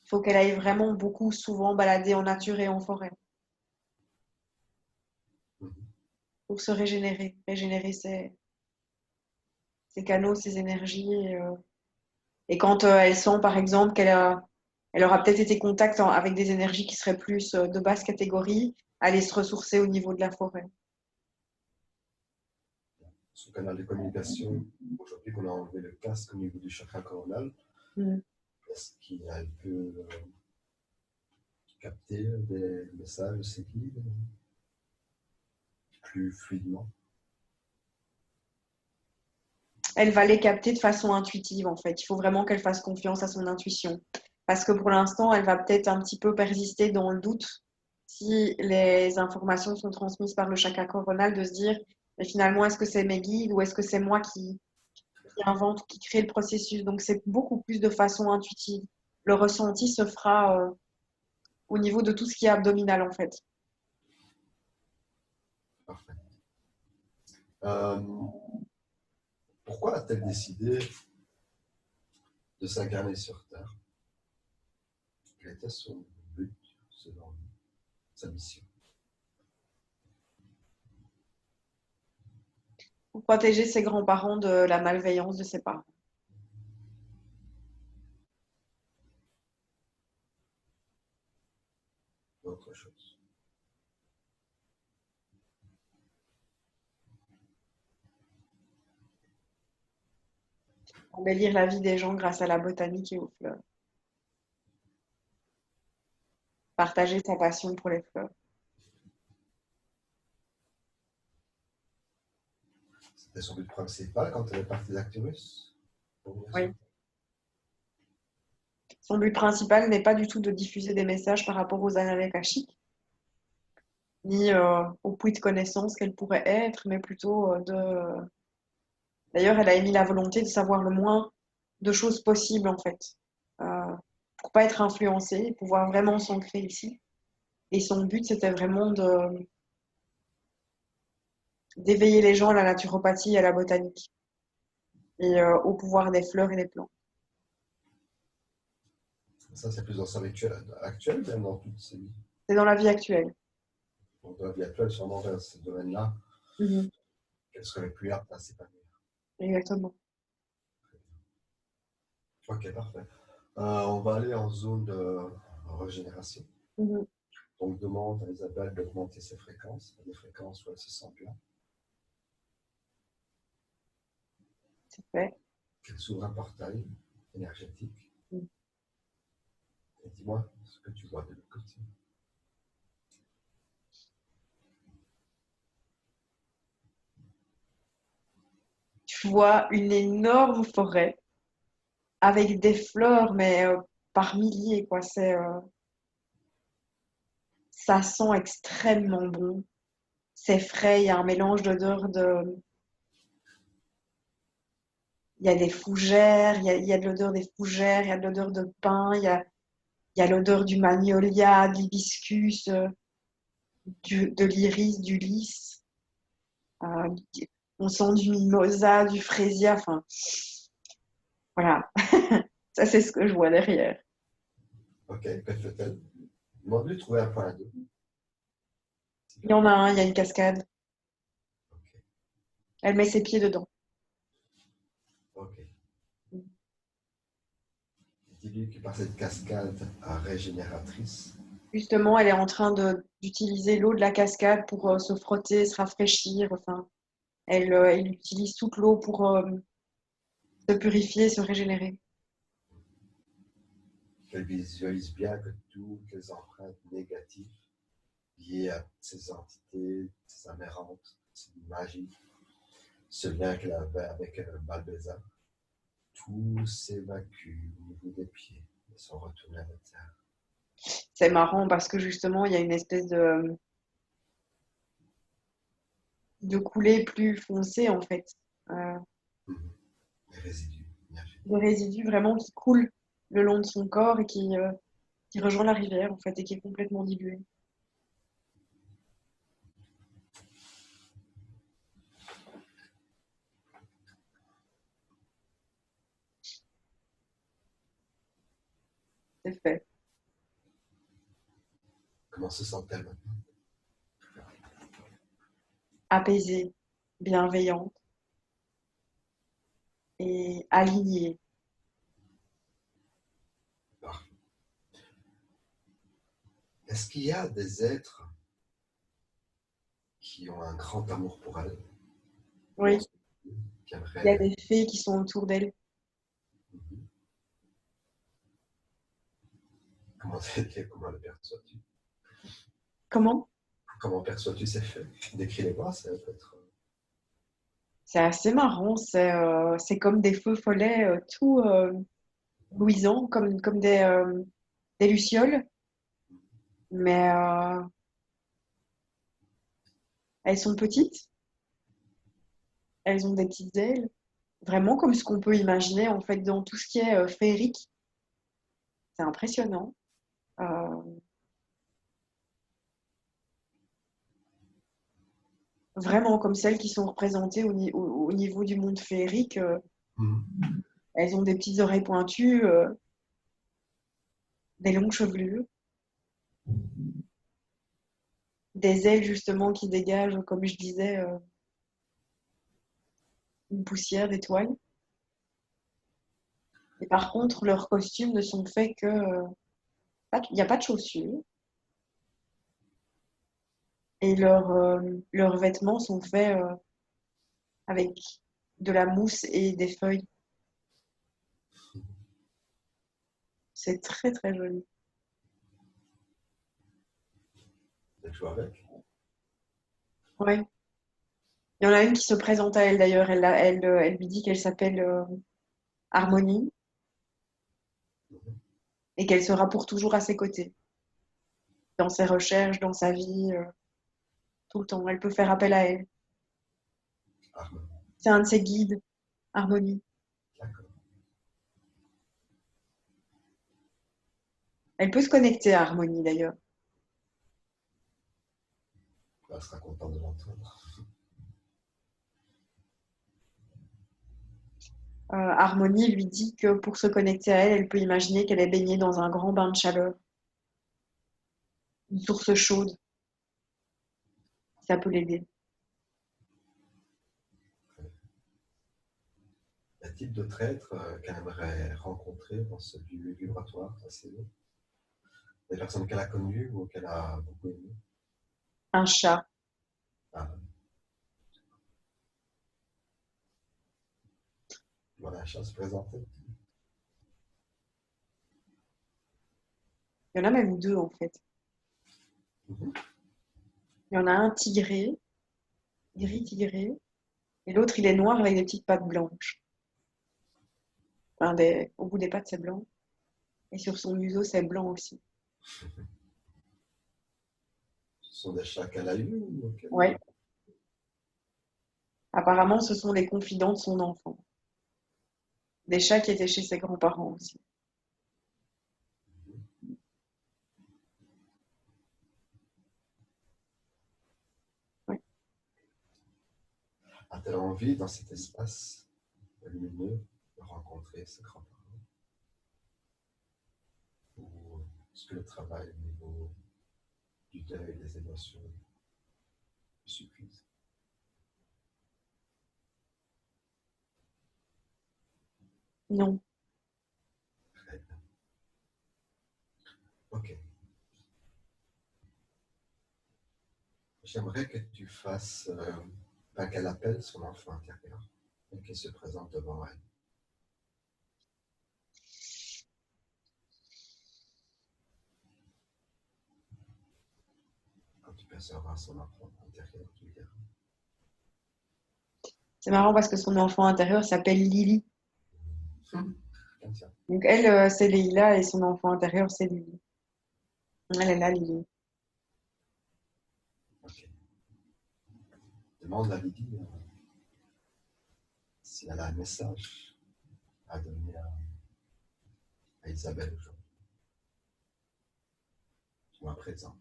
Il faut qu'elle aille vraiment beaucoup, souvent balader en nature et en forêt Mhm. pour se régénérer ses canaux, ses énergies. Et quand elle sent, par exemple, elle aura peut-être été en contact avec des énergies qui seraient plus de basse catégorie, aller se ressourcer au niveau de la forêt. Son canal de communication, aujourd'hui qu'on a enlevé le casque au niveau du chakra coronal, Mm. est-ce qu'elle peut capter des messages de ses guides plus fluidement? Elle va les capter de façon intuitive, en fait. Il faut vraiment qu'elle fasse confiance à son intuition. Parce que pour l'instant, elle va peut-être un petit peu persister dans le doute si les informations sont transmises par le chakra coronal, de se dire, mais finalement, est-ce que c'est mes guides ou est-ce que c'est moi qui invente ou qui crée le processus? Donc, c'est beaucoup plus de façon intuitive. Le ressenti se fera au niveau de tout ce qui est abdominal, en fait. Parfait. Euh, Pourquoi a-t-elle décidé de s'incarner sur Terre? Quel était son but, selon lui, sa mission? Pour protéger ses grands-parents de la malveillance de ses parents. Autre chose. Embellir la vie des gens grâce à la botanique et aux fleurs. Partager sa passion pour les fleurs. C'était son but principal quand elle est partie d'Acturus? Pour venir sur Oui. Terre. Son but principal n'est pas du tout de diffuser des messages par rapport aux annales akashiques, ni au puits de connaissances qu'elle pourrait être, mais plutôt de... D'ailleurs, elle a émis la volonté de savoir le moins de choses possibles, en fait, pour pas être influencée et pouvoir vraiment s'ancrer ici. Et son but, c'était vraiment d'éveiller les gens à la naturopathie et à la botanique, et au pouvoir des fleurs et des plantes. Ça, c'est plus dans sa vie actuelle, même dans toute sa vie. C'est dans la vie actuelle. Donc, dans la vie actuelle, sûrement vers ce domaine-là, Mhm. qu'elle serait plus apte à s'épanouir. Exactement. Ok, parfait. On va aller en zone de régénération. Mhm. Donc, demande à Isabelle d'augmenter ses fréquences, des fréquences où elle se sent bien, C'est fait. qu'elle s'ouvre un portail énergétique. Mhm. Et dis-moi ce que tu vois de l'autre côté. Tu vois une énorme forêt avec des fleurs, mais par milliers, quoi. Ça sent extrêmement bon. C'est frais, il y a un mélange d'odeurs de... Il y a des fougères, il y a de l'odeur des fougères, il y a de l'odeur de pin, il y a Il y a l'odeur du magnolia, de l'hibiscus, de l'iris, du lys. Euh, on sent du mimosa, du fraisia. Enfin, voilà. Ça, c'est ce que je vois derrière. Ok, que fait-elle? Demande-lui de trouver un point d'eau. Il y en a un, il y a une cascade. Ok, Elle met ses pieds dedans. ok. Dis-lui que par cette cascade régénératrice, Justement, elle est en train d'utiliser l'eau de la cascade pour se frotter, se rafraîchir. Enfin, elle utilise toute l'eau pour se purifier, se régénérer. qu'elle visualise bien que toutes les empreintes négatives liées à ces entités, ces amérantes, cette magie, ce lien qu'elle avait avec Balbeza, tout s'évacue au niveau des pieds et sont retournés à la terre. C'est marrant parce que justement, il y a une espèce de coulée plus foncée en fait. Euh, Les résidus énergétiques. des résidus vraiment qui coulent le long de son corps et qui rejoint la rivière en fait et qui est complètement dilué. C'est fait. Comment se sent-elle maintenant? Apaisée, bienveillante et alignée. Parfait. Est-ce qu'il y a des êtres qui ont un grand amour pour elle, Oui, qui il y a aimeraient... des fées qui sont autour d'elle. Comment, comment le perçois-tu? Comment? Comment perçois-tu ces faits? Décris-les-moi, ça peut être... C'est assez marrant. C'est comme des feux follets tout luisants, comme des lucioles. Mais elles sont petites. Elles ont des petites ailes. Vraiment comme ce qu'on peut imaginer en fait dans tout ce qui est féerique. C'est impressionnant. Euh, Vraiment comme celles qui sont représentées au niveau du monde féerique. Elles ont des petites oreilles pointues, des longues chevelures, des ailes justement qui dégagent, comme je disais, une poussière d'étoiles. Et par contre, leurs costumes ne sont faits que... il n'y a pas de chaussures. Et leurs vêtements sont faits avec de la mousse et des feuilles. C'est très très joli. Elle joue avec. Ouais. Il y en a une qui se présente à elle d'ailleurs. Elle lui dit qu'elle s'appelle Harmonie et qu'elle sera pour toujours à ses côtés. Dans ses recherches, dans sa vie, tout le temps. Elle peut faire appel à elle. Arme. C'est un de ses guides, Harmonie. D'accord. Elle peut se connecter à Harmonie d'ailleurs. Elle sera contente de l'entendre. Harmonie lui dit que pour se connecter à elle, elle peut imaginer qu'elle est baignée dans un grand bain de chaleur, une source chaude. Ça peut l'aider. Y a-t-il d'autres êtres qu'elle aimerait rencontrer dans ce lieu vibratoire assez haut? Des personnes qu'elle a connues ou qu'elle a beaucoup aimées? Un chat. Ah, voilà, la chance se présenter. Il y en a même deux en fait. Il y en a un tigré, gris tigré, et l'autre il est noir avec des petites pattes blanches. Enfin, au bout des pattes c'est blanc, et sur son museau c'est blanc aussi. Ce sont des chats qu'elle a eus ou qu'elle... Ouais. Apparemment, ce sont les confidents de son enfant. Des chats qui étaient chez ses grands-parents aussi. A-t-elle envie, dans cet espace lumineux, de rencontrer ses grands-parents? Ou est-ce que le travail au niveau du deuil, des émotions, suffise? Non. Très bien. Ok. J'aimerais que tu fasses, qu'elle appelle son enfant intérieur et qu'il se présente devant elle. Quand tu percevras son enfant intérieur, tu lui diras. C'est marrant parce que son enfant intérieur s'appelle Lily. Comme ça. Donc elle, c'est Leïla et son enfant intérieur, c'est Lily. Elle est là, Lily. Ok. Demande à Lydie si elle a un message à donner à Isabelle aujourd'hui, ou à présent.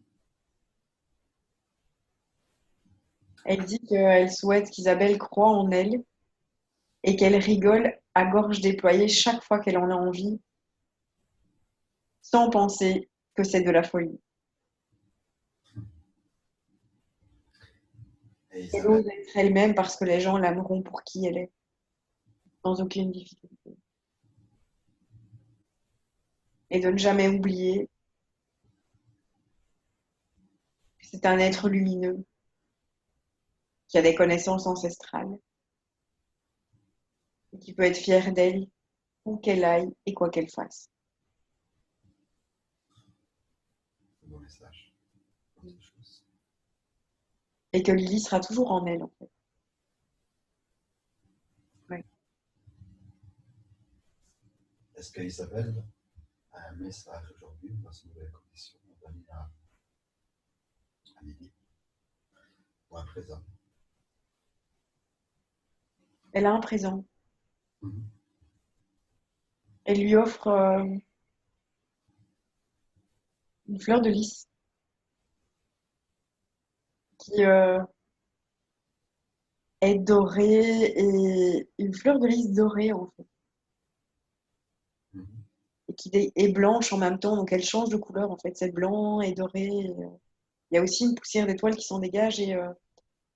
Elle dit qu'elle souhaite qu'Isabelle croie en elle et qu'elle rigole à gorge déployée chaque fois qu'elle en a envie, sans penser que c'est de la folie. Et Elle Isabelle, ose être elle-même parce que les gens l'aimeront pour qui elle est, sans aucune difficulté. Et de ne jamais oublier que c'est un être lumineux qui a des connaissances ancestrales et qui peut être fier d'elle où qu'elle aille et quoi qu'elle fasse. bon message. Autre chose. Et que Lily sera toujours en elle, en fait. Ouais. Est-ce que Isabelle a un message aujourd'hui dans ces nouvelles conditions à donner à Lydie ou à présent? Elle a un présent. Mhm. Elle lui offre une fleur de lys qui est dorée et une fleur de lys dorée en fait Mhm. et qui est blanche en même temps donc elle change de couleur en fait c'est blanc et doré il y a aussi une poussière d'étoiles qui s'en dégage et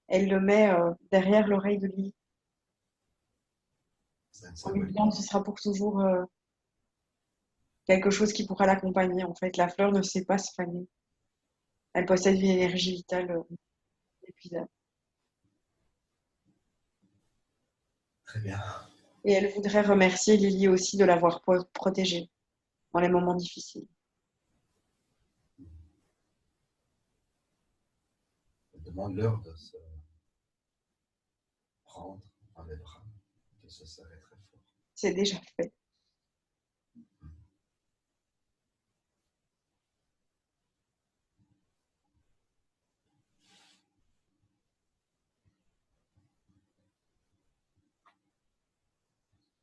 elle le met derrière l'oreille de Lily C'est un en lui symbolique. disant que ce sera pour toujours quelque chose qui pourra l'accompagner en fait la fleur ne sait pas se faner elle possède une énergie vitale inépuisable Très bien. et elle voudrait remercier Lily aussi de l'avoir protégée dans les moments difficiles. Demande-leur de se prendre dans les bras, de se serrer très fort. C'est déjà fait.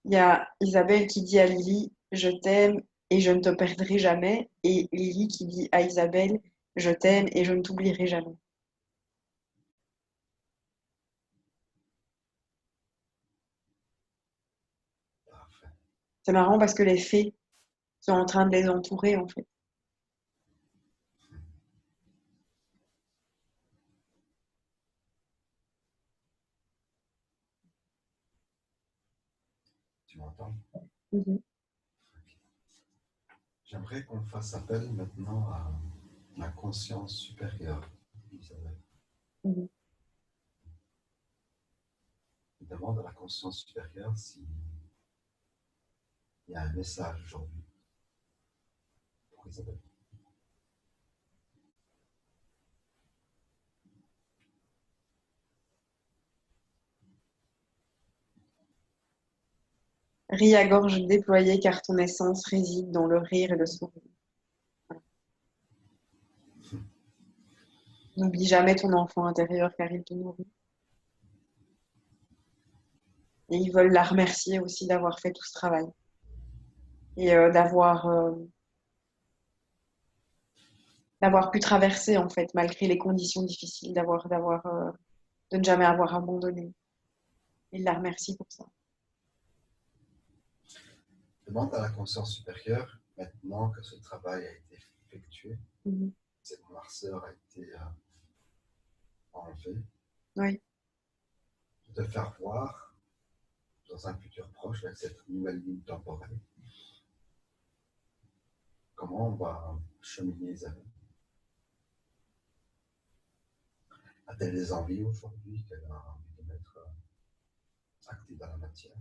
Il y a Isabelle qui dit à Lily, je t'aime et je ne te perdrai jamais. Et Lily qui dit à Isabelle, je t'aime et je ne t'oublierai jamais. Parfait. C'est marrant parce que les fées sont en train de les entourer en fait. Tu m'entends? Mhm, J'aimerais qu'on fasse appel maintenant à la conscience supérieure d'Isabelle. mhm. Je demande à la conscience supérieure s'il y a un message aujourd'hui pour Isabelle. Ris à gorge déployée car ton essence réside dans le rire et le sourire. Voilà. N'oublie jamais ton enfant intérieur car il te nourrit. Et ils veulent la remercier aussi d'avoir fait tout ce travail et d'avoir pu traverser en fait malgré les conditions difficiles, de ne jamais avoir abandonné. Il la remercie pour ça. Demande à la conscience supérieure, maintenant que ce travail a été effectué, Mhm. cette noirceur a été enlevée, Oui. de te faire voir dans un futur proche avec cette nouvelle ligne temporelle comment on va cheminer les années. A-t-elle des envies aujourd'hui qu'elle a envie de mettre actives dans la matière?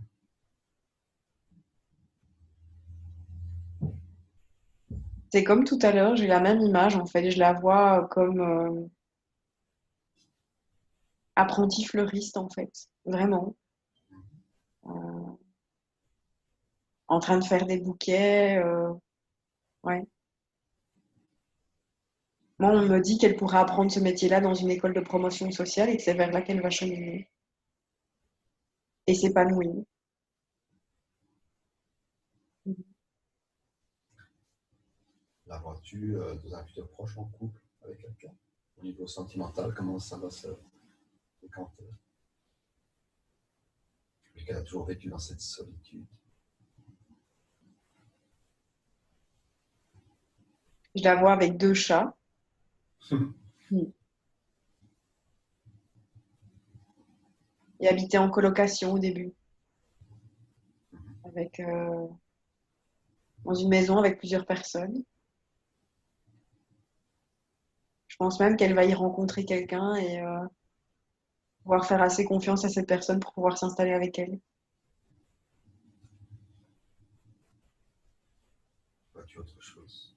C'est comme tout à l'heure, j'ai la même image en fait. Je la vois comme apprenti fleuriste en fait. Vraiment. Euh, en train de faire des bouquets. Ouais. Moi, on me dit qu'elle pourra apprendre ce métier-là dans une école de promotion sociale et que c'est vers là qu'elle va cheminer et s'épanouir. La vois-tu dans un futur proche en couple avec quelqu'un? Au niveau sentimental, comment ça va se décanter? Vu qu'elle a toujours vécu dans cette solitude. Je la vois avec 2 chats. Mm. Et habiter en colocation au début, avec, dans une maison avec plusieurs personnes. Je pense même qu'elle va y rencontrer quelqu'un et pouvoir faire assez confiance à cette personne pour pouvoir s'installer avec elle. Vois-tu autre chose?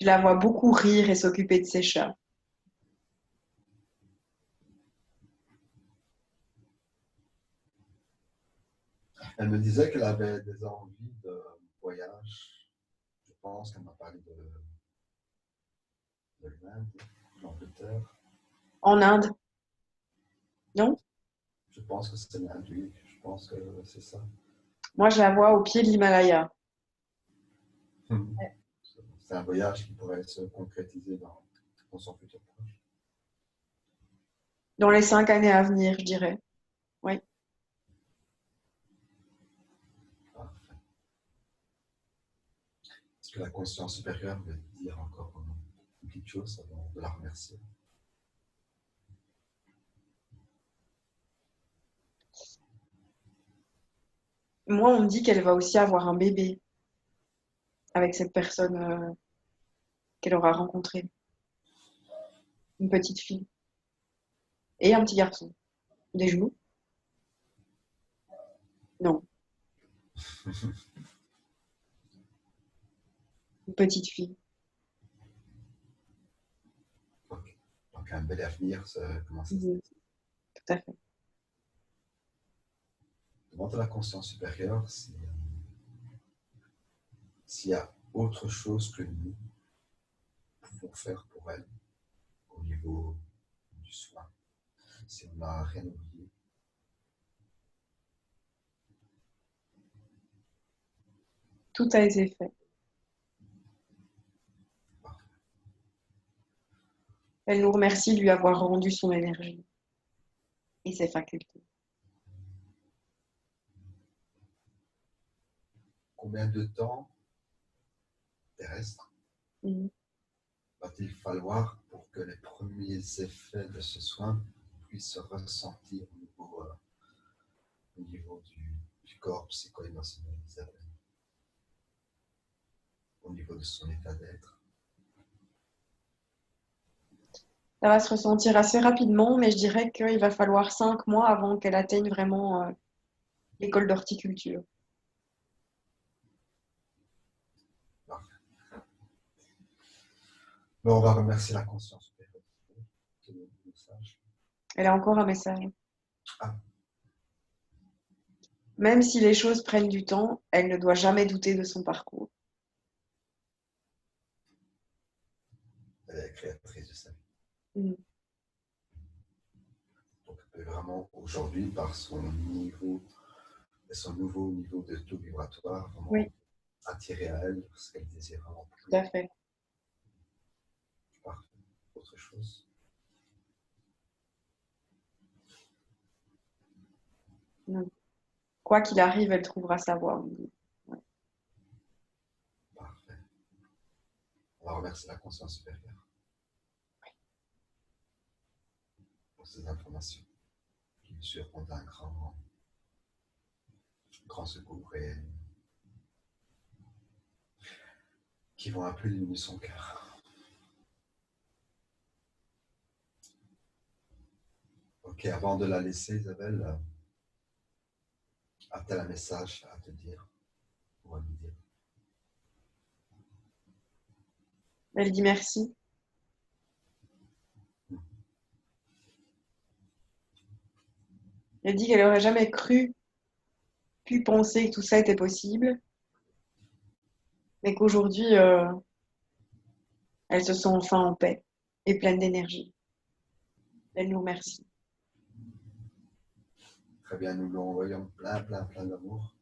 Je la vois beaucoup rire et s'occuper de ses chats. Elle me disait qu'elle avait des envies de voyage. Je pense qu'elle m'a parlé de l'Inde, de l'Angleterre. En Inde, non? Je pense que c'est l'Inde, oui. Je pense que c'est ça. Moi, je la vois au pied de l'Himalaya. C'est un voyage qui pourrait se concrétiser dans son futur proche. Dans les 5 années à venir, je dirais. Oui. Parfait. Est-ce que la conscience supérieure veut dire encore une petite chose avant de la remercier? Moi, on me dit qu'elle va aussi avoir un bébé avec cette personne qu'elle aura rencontrée. Une petite fille. Et un petit garçon. Des genoux? Non. Une petite fille. Ok. Donc un bel avenir commence à se Mhm. dessiner. Tout à fait. Demande à la conscience supérieure s'il y a autre chose que nous pouvons faire pour elle au niveau du soin. Si on n'a rien oublié. Tout a été fait. Parfait. Elle nous remercie de lui avoir rendu son énergie et ses facultés. Combien de temps terrestre Mhm. va-t-il falloir pour que les premiers effets de ce soin puissent se ressentir au niveau du corps psycho-émotionnel d'Isabelle, au niveau de son état d'être? Ça va se ressentir assez rapidement, mais je dirais qu'il va falloir 5 mois avant qu'elle atteigne vraiment l'école d'horticulture. Parfait. Mais on va remercier la conscience supérieure de nos messages. Elle a encore un message. Ah, Même si les choses prennent du temps, elle ne doit jamais douter de son parcours. elle est créatrice de sa vie. Mhm. Donc elle peut vraiment aujourd'hui, par son niveau et son nouveau niveau de taux vibratoire, vraiment Oui. attirer à elle ce qu'elle désire vraiment Tout à fait. Parfait. Autre chose? Donc, quoi qu'il arrive, elle trouvera sa voie. Ouais. Parfait. On va remercier la conscience supérieure pour ces informations qui nous seront d'un grand secours et qui vont un peu illuminer son cœur. Ok, avant de la laisser, Isabelle, as-tu un message à te dire ou à me dire? Elle dit merci. Elle dit qu'elle n'aurait jamais pu penser que tout ça était possible, mais qu'aujourd'hui, elle se sent enfin en paix et pleine d'énergie. Elle nous remercie. Très bien, nous lui envoyons plein d'amour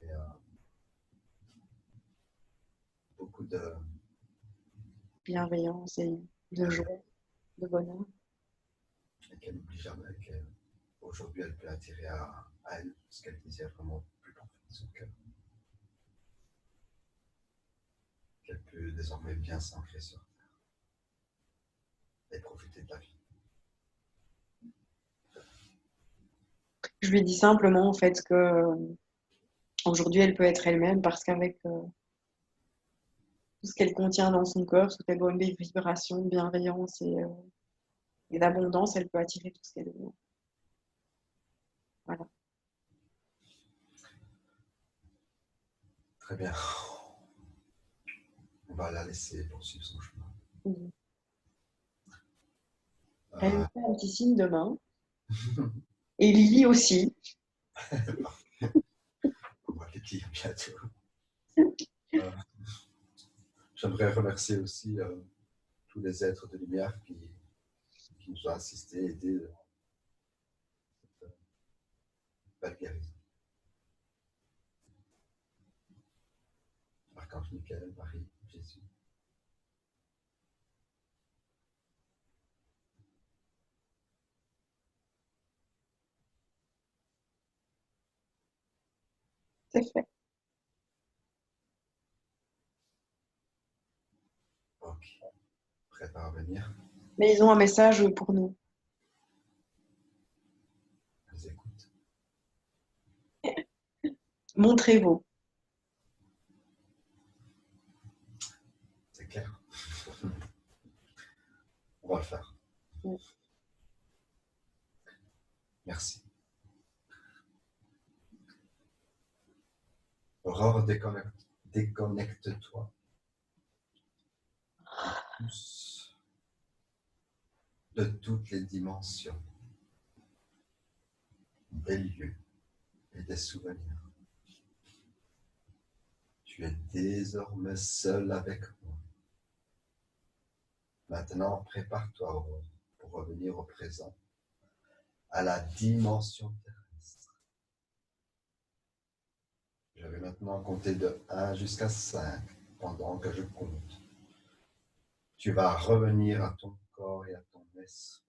et beaucoup de Bienveillance et de joie, de bonheur. et qu'elle n'oublie jamais qu'aujourd'hui elle peut attirer à elle ce qu'elle désire vraiment plus profond de son cœur. Qu'elle peut désormais bien s'ancrer sur terre et profiter de la vie. Je lui dis simplement en fait que aujourd'hui elle peut être elle-même parce qu'avec tout ce qu'elle contient dans son cœur, toutes les bonnes vibrations, de bienveillance et d'abondance, elle peut attirer tout ce qu'elle veut. Voilà. Très bien. On va la laisser poursuivre son chemin. Elle nous fait un petit signe de main. Et Lily aussi. On va les lire bientôt. J'aimerais remercier aussi tous les êtres de lumière qui nous ont assistés, aidés dans cette belle guérison. Archange Michael, Marie, Jésus. C'est fait. Ok. Prêt à revenir? Mais ils ont un message pour nous. Je les écoute. Montrez-vous. C'est clair. On va le faire. Merci. Aurore, déconnecte-toi de toutes les dimensions, des lieux et des souvenirs. Tu es désormais seul avec moi. Maintenant, prépare-toi, Aurore, pour revenir au présent, à la dimension terrestre. Je vais maintenant compter de 1 jusqu'à 5 pendant que je compte. Tu vas revenir à ton corps et à ton esprit.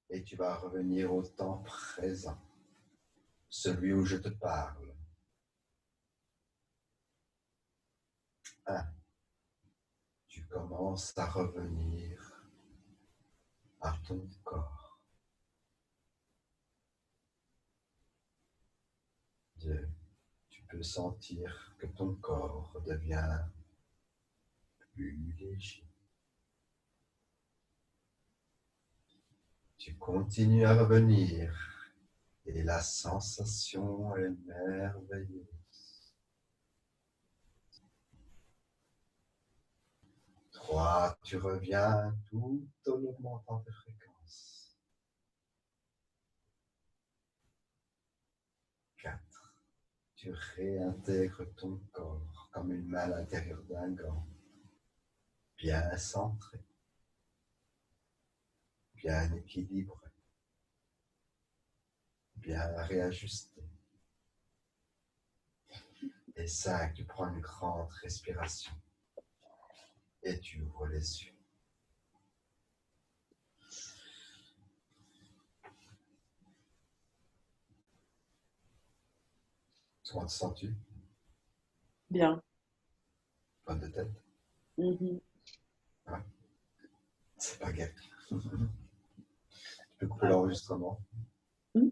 Et tu vas revenir au temps présent, celui où je te parle. 1. Tu commences à revenir à ton corps. 2. Tu peux sentir que ton corps devient plus léger. Tu continues à revenir et la sensation est merveilleuse. 3. Tu reviens tout en augmentant tes fréquences. 4. Tu réintègres ton corps comme une main à l'intérieur d'un gant, bien centré, bien équilibré, bien réajusté. Et 5, tu prends une grande respiration et tu ouvres les yeux. Comment te sens-tu? Bien. Bonne de tête? Mhm. Ouais, c'est pas gay. Tu peux couper Ah. l'enregistrement. Hmm.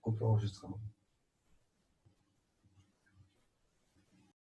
Coupe l'enregistrement.